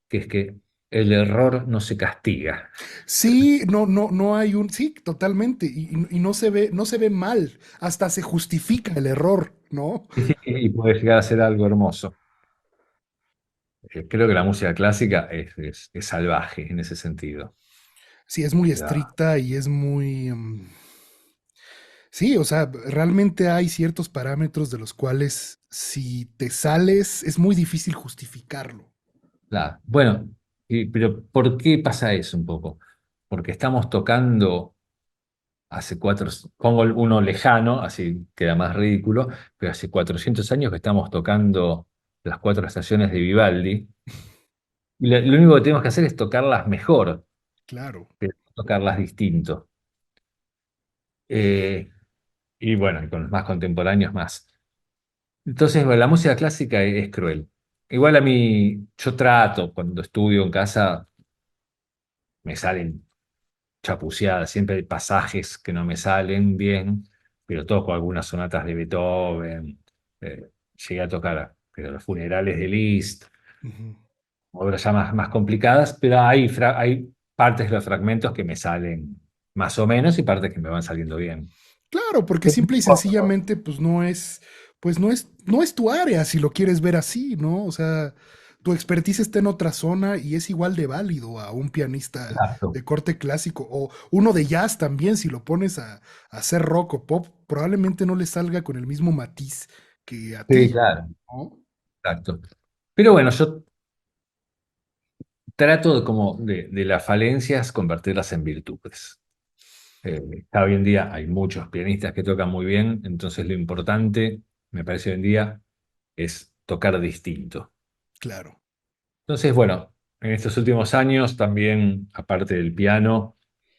Speaker 3: que es que el error no se castiga.
Speaker 2: Sí, no, no, no hay un, sí, totalmente. Y no se ve mal. Hasta se justifica el error, ¿no?
Speaker 3: Y puede llegar a ser algo hermoso. Creo que la música clásica es salvaje en ese sentido.
Speaker 2: Sí, es muy
Speaker 3: O sea,
Speaker 2: estricta y es muy, Sí, o sea, realmente hay ciertos parámetros de los cuales si te sales es muy difícil justificarlo.
Speaker 3: Claro. Bueno, pero ¿por qué pasa eso un poco? Porque estamos tocando hace pongo uno lejano, así queda más ridículo, pero hace 400 años que estamos tocando las cuatro estaciones de Vivaldi, y lo único que tenemos que hacer es tocarlas mejor,
Speaker 2: Claro.
Speaker 3: pero no tocarlas distinto. Eh, y bueno, y con los más contemporáneos más. Entonces, bueno, la música clásica es cruel. Igual a mí, yo trato, cuando estudio en casa, me salen chapuceadas, siempre hay pasajes que no me salen bien, pero toco algunas sonatas de Beethoven, llegué a tocar pero los funerales de Liszt,
Speaker 2: Ujú.
Speaker 3: obras ya más complicadas, pero hay partes de los fragmentos que me salen más o menos y partes que me van saliendo bien.
Speaker 2: Claro, porque simple y sencillamente, pues no es tu área si lo quieres ver así, ¿no? O sea, tu expertise está en otra zona y es igual de válido a un pianista
Speaker 3: Exacto.
Speaker 2: de corte clásico o uno de jazz también, si lo pones a hacer rock o pop, probablemente no le salga con el mismo matiz que a
Speaker 3: Sí,
Speaker 2: ti,
Speaker 3: claro,
Speaker 2: ¿no?
Speaker 3: exacto. Pero bueno, yo trato de las falencias convertirlas en virtudes. Hoy en día hay muchos pianistas que tocan muy bien, entonces lo importante, me parece hoy en día, es tocar distinto.
Speaker 2: Claro.
Speaker 3: Entonces, bueno, en estos últimos años también, aparte del piano,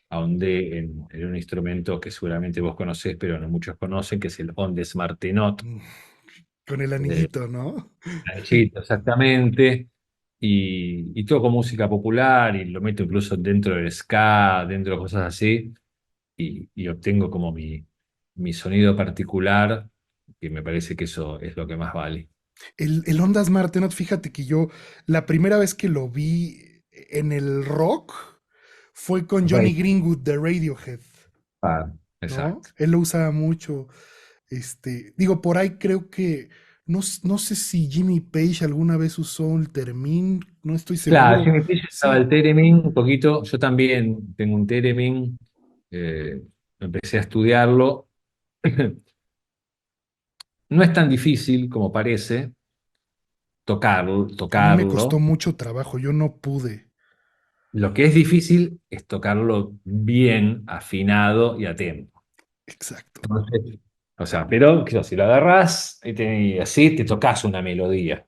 Speaker 3: ahondé en un instrumento que seguramente vos conocés, pero no muchos conocen, que es el Ondes Martenot.
Speaker 2: Mm, con el
Speaker 3: Eh,
Speaker 2: anillito, ¿no?
Speaker 3: Anchito, exactamente. Y toco música popular y lo meto incluso dentro del ska, dentro de cosas así. Y obtengo como mi sonido particular, que me parece que eso es lo que más vale.
Speaker 2: El Ondas Martenot, fíjate que yo la primera vez que lo vi en el rock fue con Johnny
Speaker 3: Right.
Speaker 2: Greenwood de Radiohead,
Speaker 3: Ah,
Speaker 2: ¿no?
Speaker 3: exacto.
Speaker 2: Él lo usaba mucho. Digo, por ahí creo que, no sé si Jimmy Page alguna vez usó el Termin, no estoy
Speaker 3: Claro,
Speaker 2: seguro.
Speaker 3: Jimmy Page estaba el
Speaker 2: Sí,
Speaker 3: Theremin un poquito, yo también tengo un Theremin, eh, empecé a estudiarlo. No es tan difícil como parece
Speaker 2: a mí me costó
Speaker 3: tocarlo.
Speaker 2: mucho trabajo, yo no pude.
Speaker 3: Lo que es difícil es tocarlo bien, afinado y a tiempo.
Speaker 2: Exacto.
Speaker 3: Entonces, o sea, pero claro, si lo agarrás y así te tocas una melodía.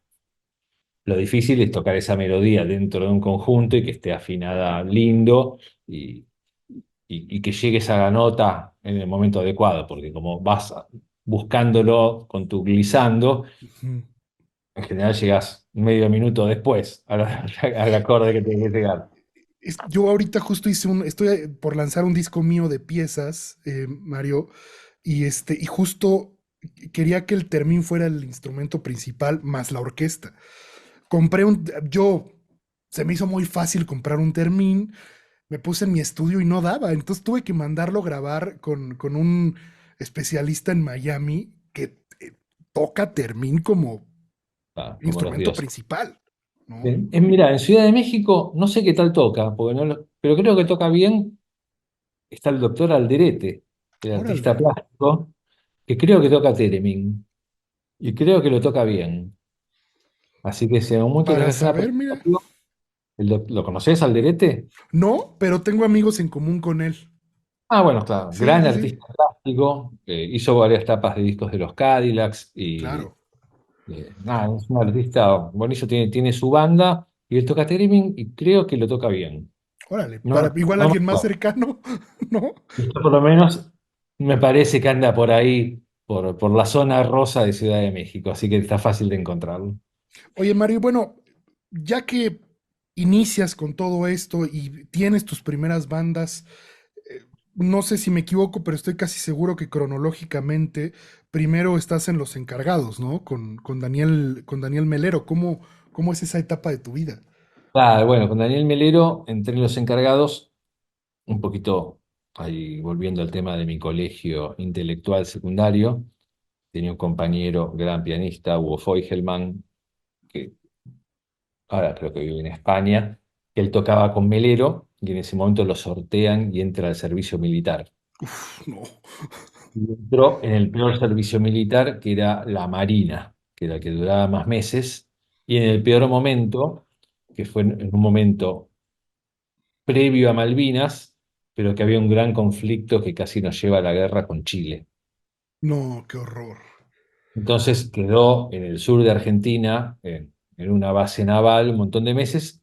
Speaker 3: Lo difícil es tocar esa melodía dentro de un conjunto y que esté afinada lindo y, y que llegues a la nota en el momento adecuado, porque como buscándolo con tu glissando,
Speaker 2: Ujú.
Speaker 3: en general llegas medio minuto después al acorde que tienes que llegar.
Speaker 2: Yo ahorita justo estoy por lanzar un disco mío de piezas, Mario, y justo quería que el termín fuera el instrumento principal más la orquesta. Yo, se me hizo muy fácil comprar un termín, me puse en mi estudio y no daba, entonces tuve que mandarlo grabar con un especialista en Miami que toca termín como
Speaker 3: Como los
Speaker 2: instrumento
Speaker 3: dioses.
Speaker 2: principal, ¿no?
Speaker 3: Bien. Mira, en Ciudad de México no sé qué tal toca, porque pero creo que toca bien. Está el doctor Alderete, el artista
Speaker 2: Órale,
Speaker 3: plástico, que creo que toca Theremin y creo que lo toca bien. Así que si en algún momento
Speaker 2: para
Speaker 3: tenés una
Speaker 2: saber, mira.
Speaker 3: presentación, ¿lo conoces, Alderete?
Speaker 2: No, pero tengo amigos en común con él.
Speaker 3: Ah, bueno, claro,
Speaker 2: Sí,
Speaker 3: gran
Speaker 2: sí, sí,
Speaker 3: artista plástico, hizo varias tapas de discos de los Cadillacs y
Speaker 2: claro.
Speaker 3: nada, es un artista buenísimo, tiene su banda y él toca Theremin y creo que lo toca bien.
Speaker 2: Órale,
Speaker 3: No,
Speaker 2: para igual
Speaker 3: no me
Speaker 2: alguien más
Speaker 3: acuerdo.
Speaker 2: cercano, ¿no?
Speaker 3: Yo por lo menos me parece que anda por ahí, por la zona rosa de Ciudad de México, así que está fácil de encontrarlo.
Speaker 2: Oye, Mario, bueno, ya que inicias con todo esto y tienes tus primeras bandas, no sé si me equivoco, pero estoy casi seguro que cronológicamente primero estás en Los Encargados, ¿no? Con Daniel Melero. ¿Cómo es esa etapa de tu vida?
Speaker 3: Claro, bueno, con Daniel Melero, entre los encargados, un poquito ahí volviendo al tema de mi colegio intelectual secundario, tenía un compañero, gran pianista, Hugo Feugelman, que ahora creo que vive en España, que él tocaba con Melero y en ese momento lo sortean y entra al servicio militar.
Speaker 2: Uf, no.
Speaker 3: Y entró en el peor servicio militar, que era la Marina, que era el que duraba más meses, y en el peor momento, que fue en un momento previo a Malvinas, pero que había un gran conflicto que casi nos lleva a la guerra con Chile.
Speaker 2: No, qué horror.
Speaker 3: Entonces quedó en el sur de Argentina, en una base naval, un montón de meses,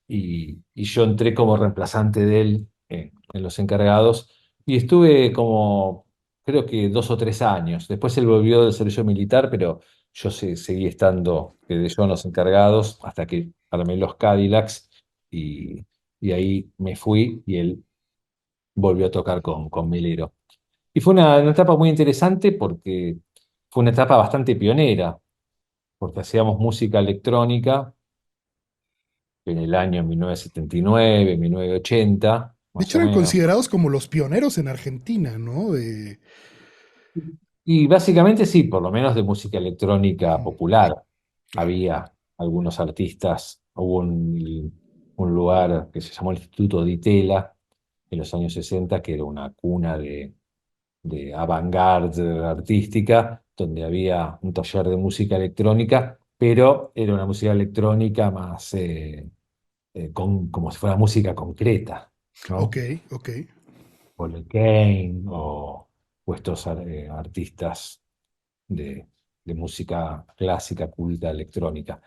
Speaker 3: y yo entré como reemplazante de él en los encargados, y estuve como, creo que 2 o 3 años. Después él volvió del servicio militar, pero yo seguí estando, quedé yo en los encargados, hasta que armé los Cadillacs, y, y ahí me fui, y él volvió a tocar con Melero. Y fue una etapa muy interesante porque fue una etapa bastante pionera, porque hacíamos música electrónica en el año 1979, 1980,
Speaker 2: De
Speaker 3: más
Speaker 2: hecho,
Speaker 3: o
Speaker 2: eran
Speaker 3: menos.
Speaker 2: considerados como los pioneros en Argentina, ¿no?
Speaker 3: Y básicamente sí, por lo menos de música electrónica
Speaker 2: Ujú,
Speaker 3: popular.
Speaker 2: claro.
Speaker 3: Había algunos artistas, hubo un lugar que se llamó el Instituto Di Tella en los años 60, que era una cuna de avant-garde artística, donde había un taller de música electrónica, pero era una música electrónica más como si fuera música concreta,
Speaker 2: Ok,
Speaker 3: ¿no?
Speaker 2: ok.
Speaker 3: Paul Kane o estos artistas de, de música clásica, culta, electrónica.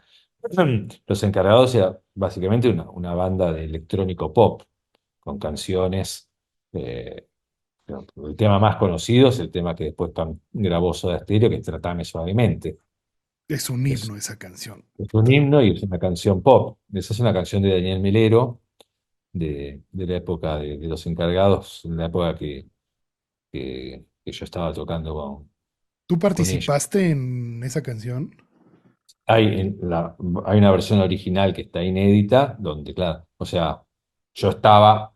Speaker 3: Los encargados era básicamente una banda de electrónico pop, con canciones. eh, el tema más conocido es el tema que después grabó Soda Stereo, que es Tratame Suavemente.
Speaker 2: Es un
Speaker 3: Es,
Speaker 2: himno esa canción.
Speaker 3: es un
Speaker 2: Total.
Speaker 3: himno y es una canción pop. Esa es una canción de Daniel Melero, de la época de los encargados, en la época que yo estaba tocando
Speaker 2: ¿Tú
Speaker 3: con ellos.
Speaker 2: participaste en esa canción?
Speaker 3: Hay, hay una versión original que está inédita, donde, claro, o sea, yo estaba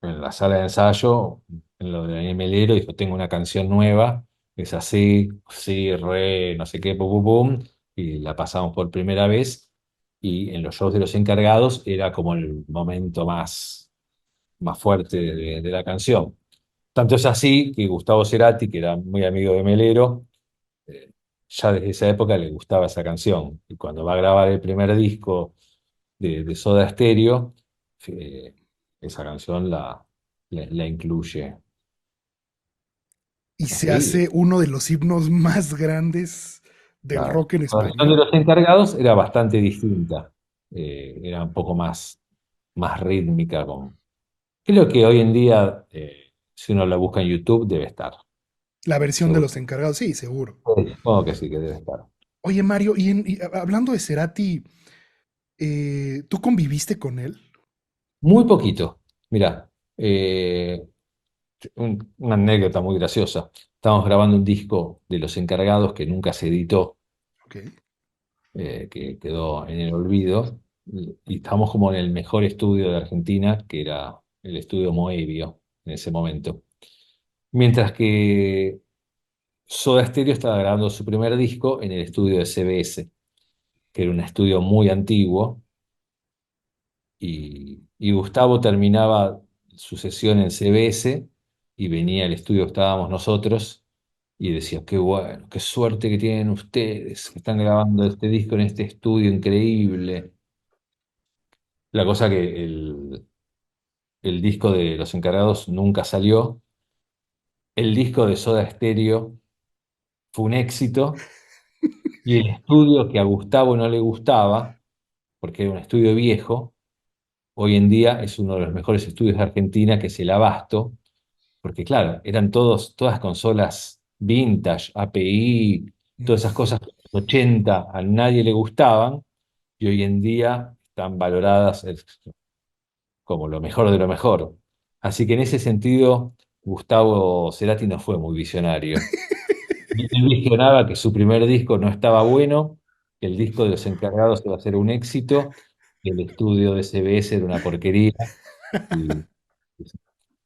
Speaker 3: en la sala de ensayo, en lo de Daniel Melero, dijo, tengo una canción nueva, es así, sí, re, no sé qué, pum, pum, pum, y la pasamos por primera vez, y en los shows de los encargados era como el momento más fuerte de la canción. Tanto es así que Gustavo Cerati, que era muy amigo de Melero, eh, ya desde esa época le gustaba esa canción, y cuando va a grabar el primer disco de Soda Stereo, eh, esa canción la incluye.
Speaker 2: Y se
Speaker 3: Así,
Speaker 2: hace uno de los himnos más grandes del
Speaker 3: claro.
Speaker 2: rock en
Speaker 3: La versión de
Speaker 2: español.
Speaker 3: los encargados era bastante distinta. Era un poco más rítmica. Creo que hoy en día, si uno la busca en YouTube, debe estar.
Speaker 2: La versión de
Speaker 3: Seguro.
Speaker 2: los encargados, sí, seguro.
Speaker 3: Supongo que sí, que debe estar.
Speaker 2: Oye, Mario, hablando de Cerati, ¿tú conviviste con él?
Speaker 3: Muy poquito. Mira, una anécdota muy graciosa. Estábamos grabando un disco de Los Encargados que nunca se editó,
Speaker 2: Ok.
Speaker 3: que quedó en el olvido, y estábamos como en el mejor estudio de Argentina, que era el estudio Moebio en ese momento. Mientras que Soda Stereo estaba grabando su primer disco en el estudio de CBS, que era un estudio muy antiguo, y Gustavo terminaba su sesión en CBS y venía al estudio que estábamos nosotros y decía, qué bueno, qué suerte que tienen ustedes, que están grabando este disco en este estudio increíble. La cosa que el disco de Los Encargados nunca salió. El disco de Soda Stereo fue un éxito, y el estudio que a Gustavo no le gustaba, porque era un estudio viejo, hoy en día es uno de los mejores estudios de Argentina, que es el Abasto, porque claro, eran todas consolas vintage, API, todas esas
Speaker 2: Mm.
Speaker 3: cosas que en los 80 a nadie le gustaban, y hoy en día están valoradas como lo mejor de lo mejor. Así que en ese sentido, Gustavo Cerati no fue muy visionario. Él visionaba que su primer disco no estaba bueno, que el disco de Los Encargados iba a ser un éxito, que el estudio de CBS era una porquería. Y,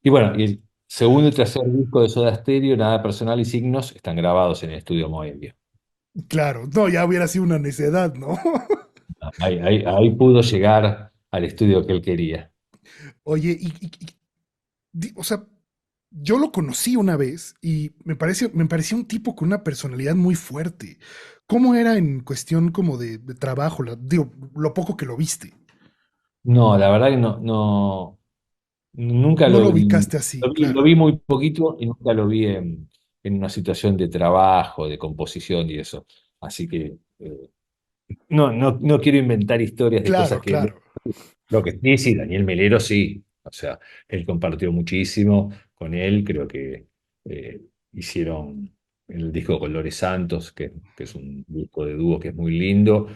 Speaker 3: y bueno, y el segundo y tercer disco de Soda Stereo, Nada Personal y Signos, están grabados en el estudio Moebio.
Speaker 2: Claro, no, ya hubiera sido una necedad, ¿no?
Speaker 3: Ahí pudo llegar al estudio que él quería.
Speaker 2: Oye, o sea, yo lo conocí una vez y me parecía un tipo con una personalidad muy fuerte. ¿Cómo era en cuestión como de trabajo? Digo, lo poco que lo viste.
Speaker 3: No, la verdad que nunca
Speaker 2: No lo
Speaker 3: lo,
Speaker 2: ubicaste así,
Speaker 3: lo
Speaker 2: claro.
Speaker 3: vi muy poquito y nunca lo vi en una situación de trabajo, de composición y eso. Así que no quiero inventar historias de cosas
Speaker 2: Claro,
Speaker 3: que
Speaker 2: claro.
Speaker 3: lo que sí, sí, Daniel Melero sí. O sea, él compartió muchísimo con él. Creo que eh, hicieron el disco Colores Santos, que es un disco de dúo que es muy lindo.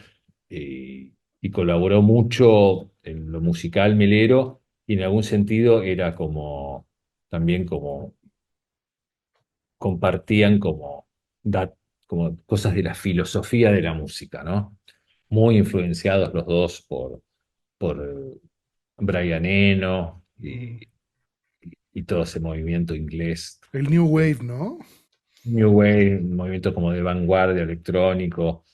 Speaker 3: Y colaboró mucho en lo musical Melero. Y en algún sentido era como, también como, compartían como cosas de la filosofía de la música, ¿no? Muy influenciados los dos por Brian Eno
Speaker 2: Ujú.
Speaker 3: y todo ese movimiento inglés,
Speaker 2: El New
Speaker 3: eh,
Speaker 2: Wave, ¿no?
Speaker 3: New Wave, un movimiento como de vanguardia electrónico,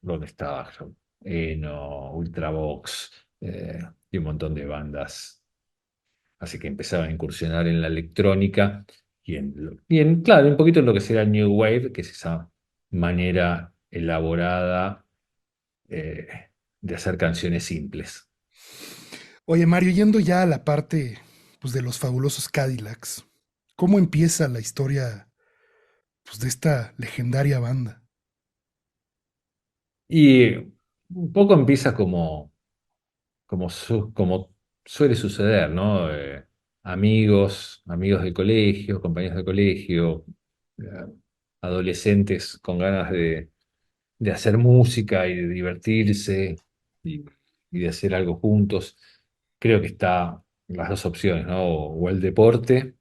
Speaker 3: donde estaba Eno, Ultravox, y un montón de bandas. Así que empezaban a incursionar en la electrónica claro, un poquito en lo que será el New Wave, que es esa manera elaborada eh, de hacer canciones simples.
Speaker 2: Oye, Mario, yendo ya a la parte pues, de los fabulosos Cadillacs, ¿cómo empieza la historia pues, de esta legendaria banda?
Speaker 3: Y un poco empieza como suele suceder, ¿no? Amigos de colegio, compañeros de colegio, eh, adolescentes con ganas de hacer música y de divertirse y, y de hacer algo juntos. Creo que está las dos opciones, ¿no? O el deporte,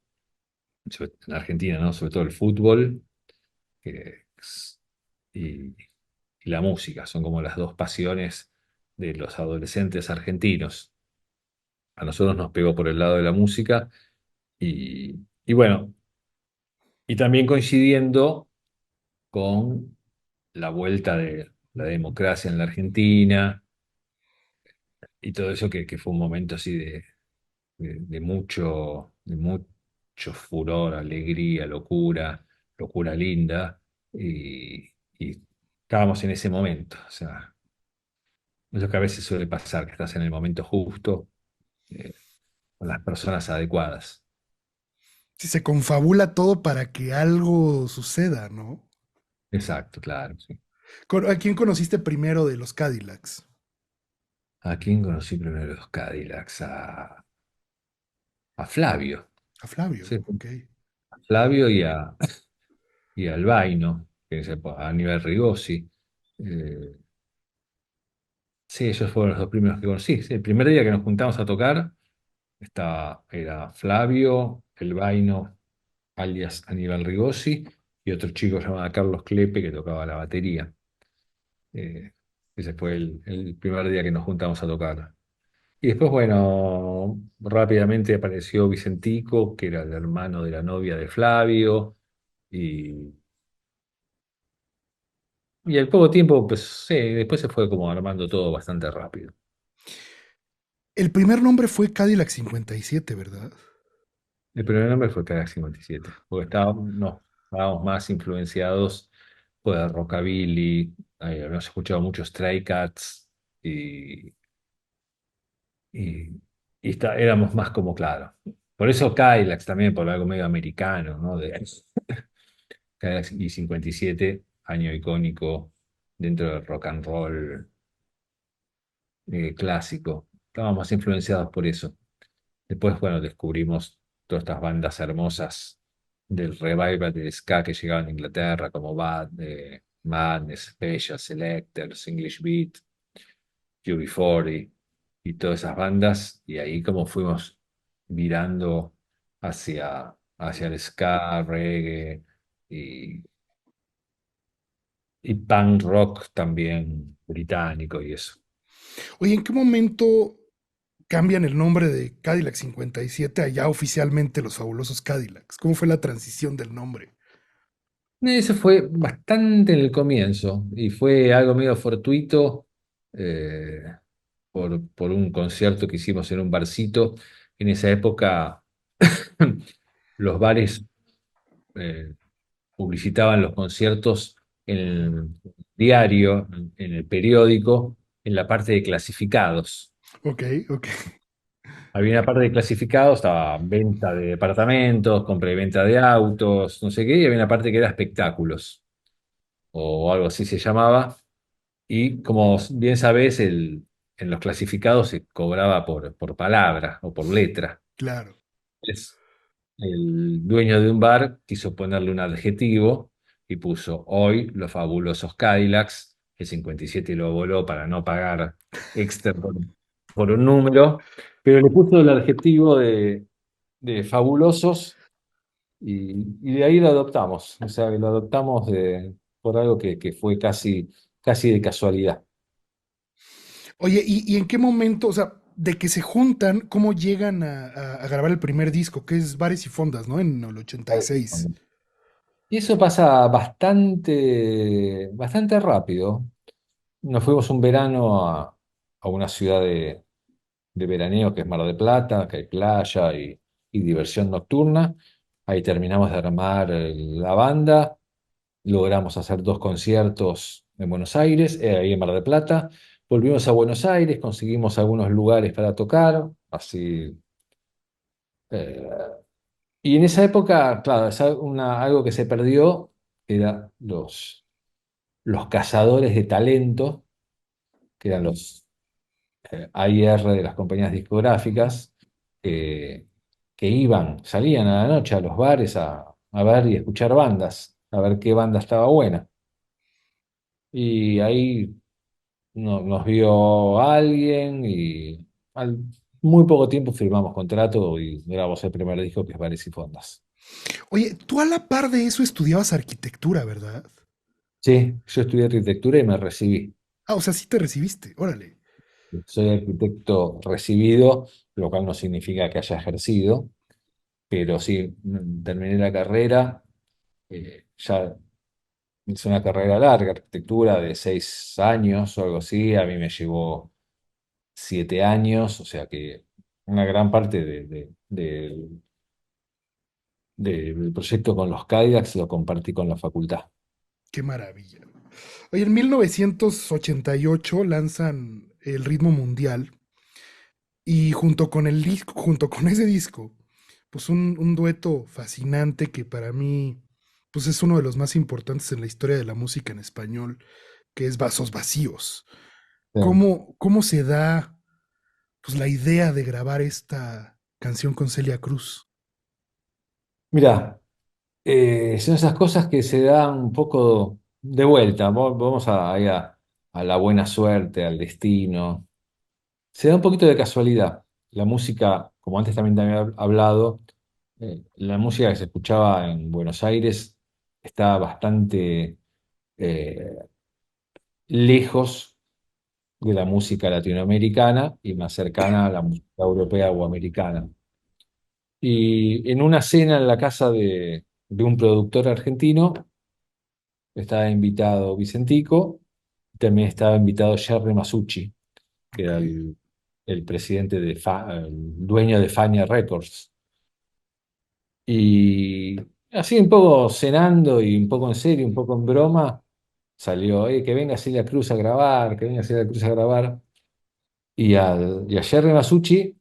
Speaker 3: en Argentina, ¿no? Sobre todo el fútbol, que es- y, y la música, son como las dos pasiones de los adolescentes argentinos. A nosotros nos pegó por el lado de la música y bueno, y también coincidiendo con la vuelta de la democracia en la Argentina y todo eso que fue un momento así de mucho furor, alegría, locura linda, y estábamos en ese momento. O sea, es lo que a veces suele pasar, que estás en el momento justo, eh, con las personas adecuadas.
Speaker 2: Si se confabula todo para que algo suceda, ¿no?
Speaker 3: Exacto, claro, sí.
Speaker 2: ¿A quién conociste primero de los Cadillacs?
Speaker 3: ¿A quién conocí primero los Cadillacs? A Flavio,
Speaker 2: A Flavio,
Speaker 3: sí,
Speaker 2: ok.
Speaker 3: a Flavio y a Albino, que es a nivel Rigosi. Eh, sí, ellos fueron los dos primeros que conocí. Sí, el primer día que nos juntamos a tocar era Flavio, Elbaino, alias Aníbal Rigosi, y otro chico llamado Carlos Clepe que tocaba la batería. Eh, ese fue el primer día que nos juntamos a tocar. Y después, bueno, rápidamente apareció Vicentico, que era el hermano de la novia de Flavio, y, y al poco tiempo, pues sí, después se fue como armando todo bastante rápido.
Speaker 2: El primer nombre fue Cadillac 57, ¿verdad?
Speaker 3: El primer nombre fue Cadillac 57, porque estábamos más influenciados por el rockabilly, habíamos escuchado mucho Stray Cats y, y, éramos más como, claro. Por eso Cadillacs también, por algo medio americano, ¿no? Cadillacs y 57, año icónico dentro del rock and roll clásico. Estábamos más influenciados por eso. Después, bueno, descubrimos todas estas bandas hermosas del revival del ska que llegaban a Inglaterra, como Madness, Special, Selectors, English Beat, UB40 y todas esas bandas. Y ahí como fuimos virando hacia el ska, reggae y, y punk rock también británico y eso.
Speaker 2: Oye, ¿en qué momento cambian el nombre de Cadillac 57 a ya oficialmente los fabulosos Cadillacs? ¿Cómo fue la transición del nombre?
Speaker 3: Eso fue bastante en el comienzo y fue algo medio fortuito, eh, por un concierto que hicimos en un barcito. En esa época los bares eh, publicitaban los conciertos en el diario, en el periódico, en la parte de clasificados.
Speaker 2: Ok, ok,
Speaker 3: Había una parte de clasificados, estaba venta de departamentos, compra y venta de autos, no sé qué, y había una parte que era espectáculos, o algo así se llamaba. Y como bien sabés, en los clasificados se cobraba por palabra o por letra.
Speaker 2: claro.
Speaker 3: Es- el dueño de un bar quiso ponerle un adjetivo y puso hoy los fabulosos Cadillacs. El 57 lo voló para no pagar extra por un número, pero le puso el adjetivo de fabulosos y de ahí lo adoptamos. O sea, lo adoptamos por algo que fue casi de casualidad.
Speaker 2: Oye, y en qué momento, o sea, de que se juntan, cómo llegan a grabar el primer disco, que es Bares y Fondas, ¿no? En el 86.
Speaker 3: Y eso pasa bastante rápido. Nos fuimos un verano a una ciudad de veraneo que es Mar del Plata, que hay playa y diversión nocturna. Ahí terminamos de armar la banda, logramos hacer 2 conciertos en Buenos Aires, ahí en Mar del Plata. Volvimos a Buenos Aires, conseguimos algunos lugares para tocar, así. eh, y en esa época, claro, algo que se perdió era los cazadores de talento, que eran los AIR de las compañías discográficas, eh, que salían a la noche a los bares a ver y escuchar bandas, a ver qué banda estaba buena. Y ahí nos vio alguien y al muy poco tiempo firmamos contrato y grabamos el primer disco que es Bares y Fondas.
Speaker 2: Oye, tú a la par de eso estudiabas arquitectura, ¿verdad?
Speaker 3: Sí, yo estudié arquitectura y me recibí.
Speaker 2: Ah, o sea, sí te recibiste, órale.
Speaker 3: Soy arquitecto recibido, lo cual no significa que haya ejercido, pero sí, terminé la carrera, ya hice una carrera larga, arquitectura de 6 años o algo así, a mí me llevó 7 años, o sea que una gran parte del proyecto con los Cadillacs lo compartí con la facultad.
Speaker 2: Qué maravilla. Oye, en 1988 lanzan El Ritmo Mundial y junto con ese disco, pues un dueto fascinante que para mí, pues es uno de los más importantes en la historia de la música en español, que es Vasos Vacíos.
Speaker 3: Sí.
Speaker 2: ¿Cómo se da, pues, la idea de grabar esta canción con Celia Cruz?
Speaker 3: Mira, son esas cosas que se dan un poco de vuelta, vamos ahí a la buena suerte, al destino. Se da un poquito de casualidad. La música, como antes también te había hablado, la música que se escuchaba en Buenos Aires está bastante eh, lejos de la música latinoamericana y más cercana a la música europea o americana. Y en una cena en la casa de un productor argentino estaba invitado Vicentico, también estaba invitado Jerry Masucci, que
Speaker 2: Ok,
Speaker 3: era el presidente el dueño de Fania Records. Y así un poco cenando y un poco en serio, un poco en broma, salió, que venga Celia Cruz a grabar, que venga Celia Cruz a grabar. Y a Jerry Masucci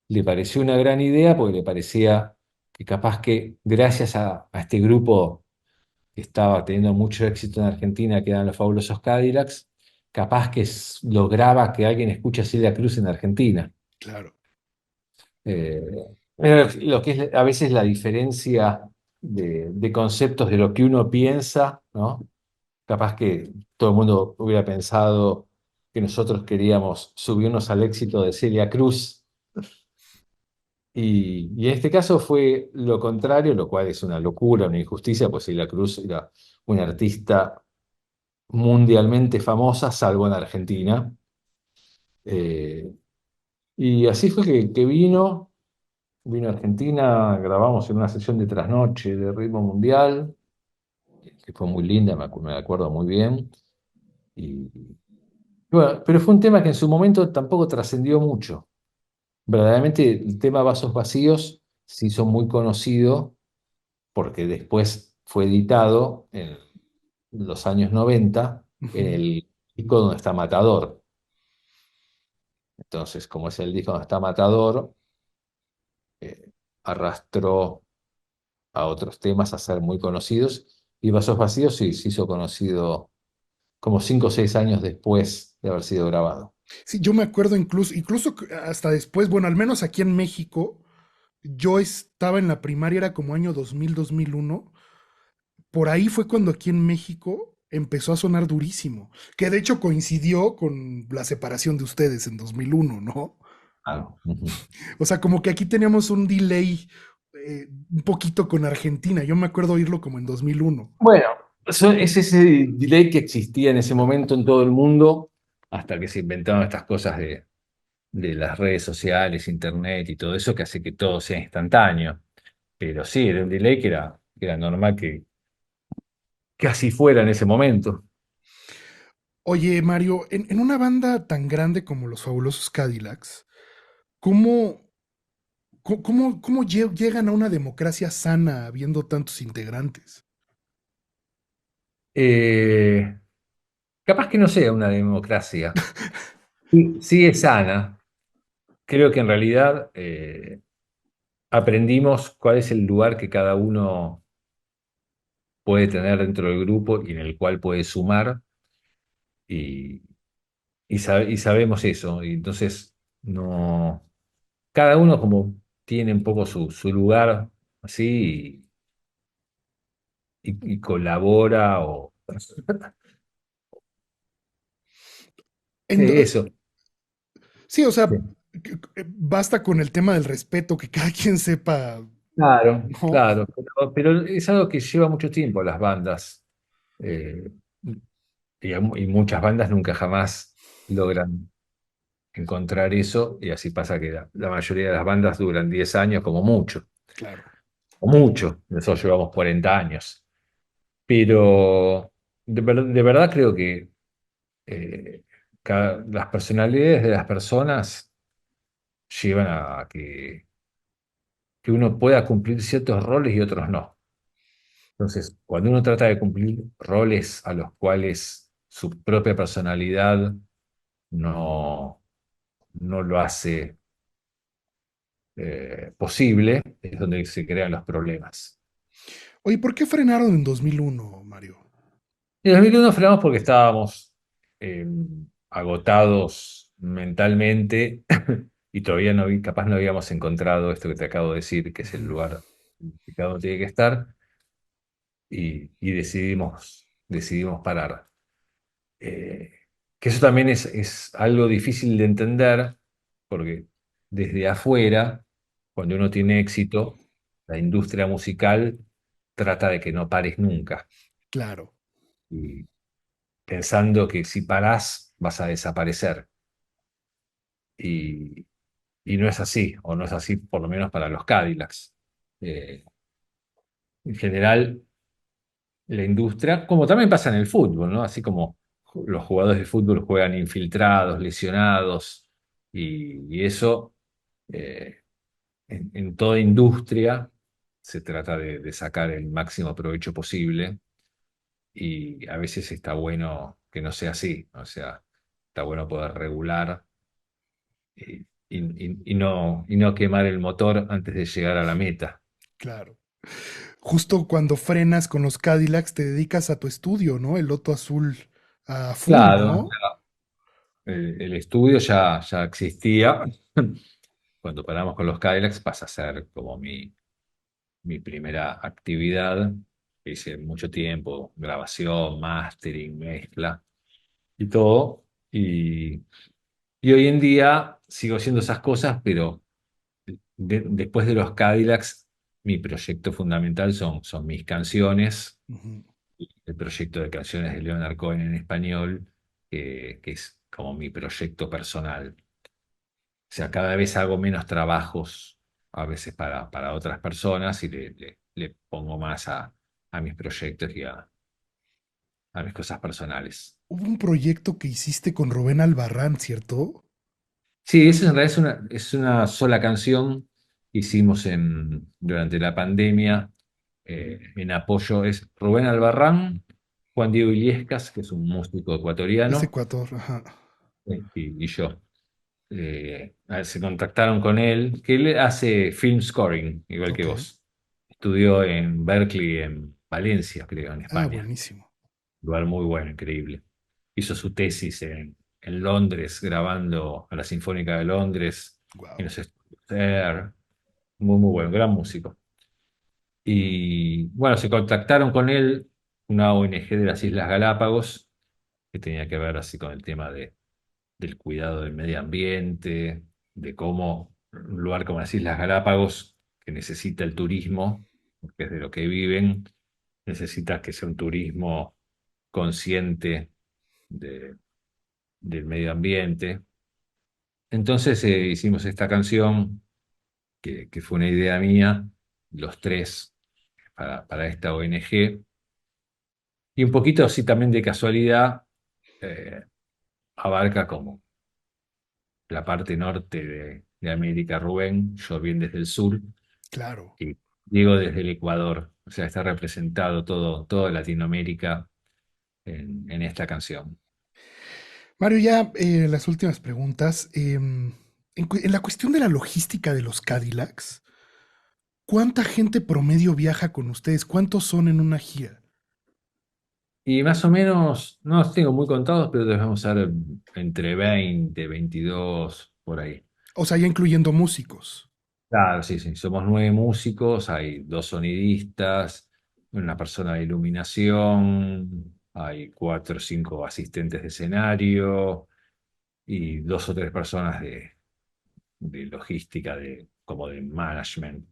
Speaker 3: le pareció una gran idea porque le parecía que capaz que gracias a este grupo que estaba teniendo mucho éxito en Argentina, que eran los Fabulosos Cadillacs, capaz que lograba que alguien escuche a Celia Cruz en Argentina.
Speaker 2: claro.
Speaker 3: Eh, lo que es a veces la diferencia de conceptos de lo que uno piensa, ¿no? Capaz que todo el mundo hubiera pensado que nosotros queríamos subirnos al éxito de Celia Cruz y en este caso fue lo contrario, lo cual es una locura, una injusticia, pues Celia Cruz era una artista mundialmente famosa, salvo en Argentina. Eh, y así fue que vino a Argentina, grabamos en una sesión de trasnoche de ritmo mundial, que fue muy linda, me acuerdo muy bien. Y bueno, pero fue un tema que en su momento tampoco trascendió mucho. Verdaderamente el tema Vasos Vacíos se hizo muy conocido porque después fue editado en los años 90 en
Speaker 2: Ujú.
Speaker 3: el disco donde está Matador. Entonces, como es el disco donde está Matador, eh, arrastró a otros temas a ser muy conocidos. Y Vasos Vacíos sí, se hizo conocido como 5 o 6 años después de haber sido grabado.
Speaker 2: Sí, yo me acuerdo incluso hasta después, bueno, al menos aquí en México, yo estaba en la primaria, era como año 2000, 2001. Por ahí fue cuando aquí en México empezó a sonar durísimo, que de hecho coincidió con la separación de ustedes en 2001, ¿no?
Speaker 3: Ah, ujú.
Speaker 2: O sea, como que aquí teníamos un delay un poquito con Argentina. Yo me acuerdo oírlo como en 2001.
Speaker 3: Bueno, es ese delay que existía en ese momento en todo el mundo hasta que se inventaron estas cosas de las redes sociales, internet y todo eso que hace que todo sea instantáneo. Pero sí, era un delay que era normal que así fuera en ese momento.
Speaker 2: Oye, Mario, en una banda tan grande como los Fabulosos Cadillacs, ¿cómo, cómo llegan a una democracia sana habiendo tantos integrantes?
Speaker 3: Eh, Capaz que no sea una democracia. Sí, sí es sana. Creo que en realidad aprendimos cuál es el lugar que cada uno puede tener dentro del grupo y en el cual puede sumar y, y sabemos eso. Y entonces no, cada uno como tiene un poco su lugar así y colabora o
Speaker 2: En
Speaker 3: sí,
Speaker 2: do-
Speaker 3: eso.
Speaker 2: sí, o sea,
Speaker 3: Sí.
Speaker 2: basta con el tema del respeto, que cada quien sepa,
Speaker 3: Claro,
Speaker 2: ¿no?
Speaker 3: claro, pero es algo que lleva mucho tiempo las bandas. eh, y muchas bandas nunca jamás logran encontrar eso, y así pasa que la mayoría de las bandas duran 10 años como mucho,
Speaker 2: Claro.
Speaker 3: o mucho, nosotros llevamos 40 años, pero de verdad creo que eh, las personalidades de las personas llevan a que uno pueda cumplir ciertos roles y otros no. Entonces, cuando uno trata de cumplir roles a los cuales su propia personalidad no, no lo hace posible, es donde se crean los problemas.
Speaker 2: Oye, ¿por qué frenaron en 2001, Mario?
Speaker 3: En 2001 frenamos porque estábamos eh, agotados mentalmente y todavía capaz no habíamos encontrado esto que te acabo de decir, que es el
Speaker 2: Ujú.
Speaker 3: lugar que cada uno tiene que estar, y decidimos parar. Eh, que eso también es algo difícil de entender, porque desde afuera, cuando uno tiene éxito, la industria musical trata de que no pares nunca,
Speaker 2: Claro.
Speaker 3: y pensando que si parás vas a desaparecer. Y, y no es así, o no es así por lo menos para los Cadillacs. Eh, en general, la industria, como también pasa en el fútbol, ¿no? Así como los jugadores de fútbol juegan infiltrados, lesionados, y eso eh, en toda industria se trata de sacar el máximo provecho posible, y a veces está bueno que no sea así, o sea, está bueno poder regular y no quemar el motor antes de llegar a la meta.
Speaker 2: Claro. Justo cuando frenas con los Cadillacs, te dedicas a tu estudio, ¿no? El Loto Azul a full,
Speaker 3: Claro,
Speaker 2: ¿no?
Speaker 3: el estudio ya existía. Cuando paramos con los Cadillacs pasa a ser como mi primera actividad. Hice mucho tiempo, grabación, mastering, mezcla y todo. Y hoy en día sigo haciendo esas cosas, pero después de los Cadillacs, mi proyecto fundamental son mis canciones,
Speaker 2: Ujú.
Speaker 3: el proyecto de canciones de Leonard Cohen en español, que es como mi proyecto personal. O sea, cada vez hago menos trabajos, a veces para otras personas, y le pongo más a mis proyectos y a mis cosas personales.
Speaker 2: Hubo un proyecto que hiciste con Rubén Albarrán, ¿cierto?
Speaker 3: Sí, eso en realidad es una sola canción hicimos durante la pandemia en apoyo, es Rubén Albarrán, Juan Diego Illescas, que es un músico
Speaker 2: Es
Speaker 3: ecuatoriano,
Speaker 2: Ecuador, ajá.
Speaker 3: y yo. Se contactaron con él, que él hace film scoring, igual que
Speaker 2: Ok.
Speaker 3: vos. Estudió en Berkeley, en Valencia, creo, en
Speaker 2: Ah,
Speaker 3: España.
Speaker 2: buenísimo.
Speaker 3: Lugar muy bueno, increíble. Hizo su tesis en Londres, grabando a la Sinfónica de Londres, en
Speaker 2: Wow.
Speaker 3: los estudios Air. Muy, muy bueno, gran músico. Y bueno, se contactaron con él, una ONG de las Islas Galápagos, que tenía que ver así con el tema del cuidado del medio ambiente, de cómo un lugar como las Islas Galápagos, que necesita el turismo, porque es de lo que viven, necesita que sea un turismo consciente de- del medio ambiente. Entonces hicimos esta canción, que fue una idea mía, los tres, para esta ONG, y un poquito así también de casualidad, eh, abarca como la parte norte de América, Rubén, yo bien desde el sur,
Speaker 2: Claro.
Speaker 3: y Diego desde el Ecuador. O sea, está representado toda Latinoamérica en esta canción.
Speaker 2: Mario, ya las últimas preguntas. En la cuestión de la logística de los Cadillacs, ¿cuánta gente promedio viaja con ustedes? ¿Cuántos son en una gira?
Speaker 3: Y más o menos, no los tengo muy contados, pero debemos ser entre 20, 22 por ahí.
Speaker 2: O sea, ya incluyendo músicos.
Speaker 3: Claro, sí, sí. Somos 9 músicos, hay 2 sonidistas, una persona de iluminación, hay 4 o 5 asistentes de escenario y 2 o 3 personas de logística, como de management.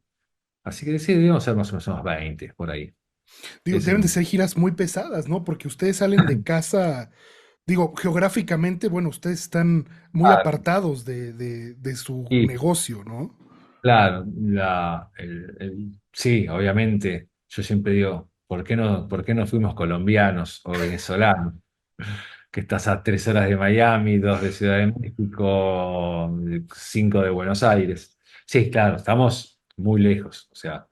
Speaker 3: Así que sí, debemos ser más o menos unos 20 por ahí.
Speaker 2: Digo,
Speaker 3: Es
Speaker 2: deben de
Speaker 3: un-
Speaker 2: ser giras muy pesadas, ¿no? Porque ustedes salen de casa, digo, geográficamente, bueno, ustedes están muy
Speaker 3: Claro,
Speaker 2: apartados de su
Speaker 3: y
Speaker 2: negocio, ¿no?
Speaker 3: claro, sí, obviamente, yo siempre digo, ¿por qué no fuimos colombianos o venezolanos? Que estás a 3 horas de Miami, 2 de Ciudad de México, 5 de Buenos Aires. Sí, claro, estamos muy lejos. O sea,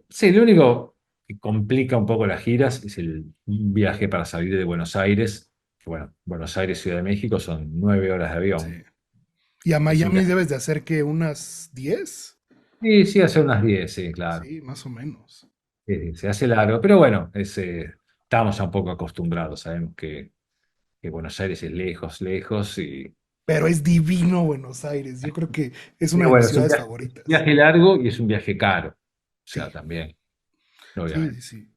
Speaker 3: sí, lo único que complica un poco las giras es el viaje para salir de Buenos Aires. Que bueno, Buenos Aires, Ciudad de México son 9 horas de
Speaker 2: Sí.
Speaker 3: avión.
Speaker 2: Y a
Speaker 3: Es un
Speaker 2: Miami
Speaker 3: viaje.
Speaker 2: debes de hacer que unas 10.
Speaker 3: Sí, sí, hace unas 10, sí, claro.
Speaker 2: Sí, más o menos.
Speaker 3: Se hace largo, pero bueno, estamos ya un poco acostumbrados. Sabemos que Buenos Aires es lejos, lejos.
Speaker 2: Pero es divino Buenos Aires. Yo creo que es una
Speaker 3: Pero
Speaker 2: de mis
Speaker 3: bueno, es un
Speaker 2: ciudades
Speaker 3: viaje,
Speaker 2: favoritas.
Speaker 3: viaje largo y es un viaje caro. O
Speaker 2: Sí,
Speaker 3: sea, también,
Speaker 2: sí, sí,
Speaker 3: obviamente.
Speaker 2: sí.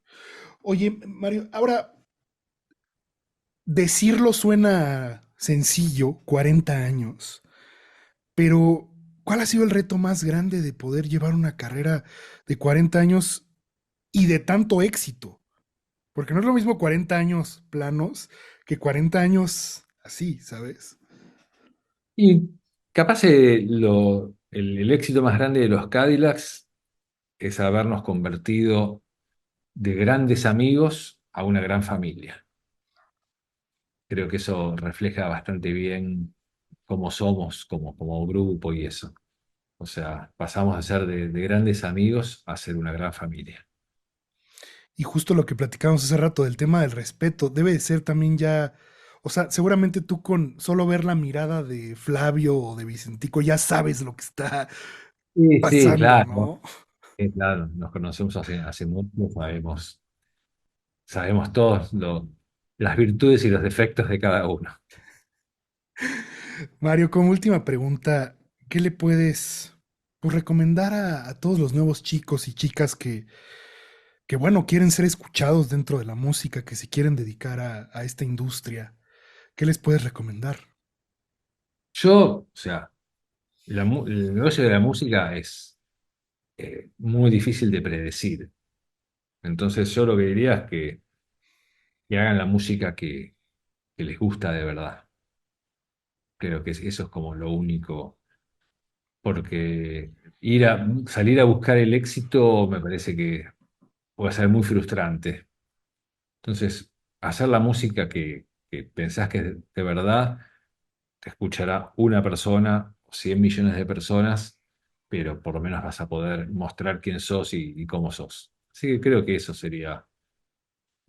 Speaker 2: Oye, Mario, ahora decirlo suena sencillo, 40 años, pero ¿cuál ha sido el reto más grande de poder llevar una carrera de 40 años y de tanto éxito? Porque no es lo mismo 40 años planos que 40 años así, ¿sabes?
Speaker 3: Y capaz el éxito más grande de los Cadillacs es habernos convertido de grandes amigos a una gran familia. Creo que eso refleja bastante bien cómo somos como grupo y eso. O sea, pasamos a ser de grandes amigos a ser una gran familia.
Speaker 2: Y justo lo que platicamos hace rato del tema del respeto, debe de ser también ya, o sea, seguramente tú con solo ver la mirada de Flavio o de Vicentico ya sabes lo que está
Speaker 3: Sí, sí,
Speaker 2: pasando,
Speaker 3: claro.
Speaker 2: ¿no?
Speaker 3: Claro, nos conocemos hace mucho, sabemos todos las virtudes y los defectos de cada uno.
Speaker 2: Mario, como última pregunta, ¿qué le puedes pues, recomendar a todos los nuevos chicos y chicas que, bueno, quieren ser escuchados dentro de la música, que se quieren dedicar a esta industria? ¿Qué les puedes recomendar?
Speaker 3: Yo, o sea, el negocio de la música es muy difícil de predecir. Entonces yo lo que diría es que hagan la música que les gusta de verdad. Creo que eso es como lo único, porque salir a buscar el éxito me parece que puede ser muy frustrante. Entonces, hacer la música que pensás que es de verdad, te escuchará una persona o 100 millones de personas, pero por lo menos vas a poder mostrar quién sos y cómo sos. Así que creo que eso sería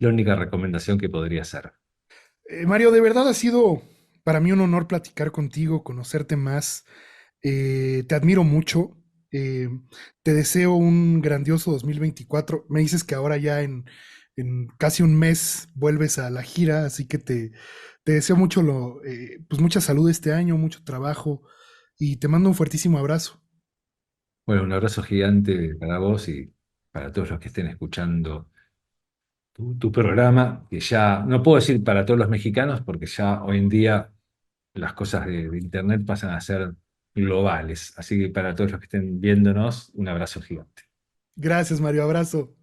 Speaker 3: la única recomendación que podría hacer.
Speaker 2: Mario, de verdad ha sido para mí un honor platicar contigo, conocerte más. Te admiro mucho. eh, Te deseo un grandioso 2024. Me dices que ahora ya en casi un mes vuelves a la gira, así que te deseo mucho pues mucha salud este año, mucho trabajo y te mando un fuertísimo abrazo.
Speaker 3: Bueno, un abrazo gigante para vos y para todos los que estén escuchando tu programa, que ya, no puedo decir para todos los mexicanos, porque ya hoy en día las cosas de Internet pasan a ser globales. Así que para todos los que estén viéndonos, un abrazo gigante.
Speaker 2: Gracias, Mario, abrazo.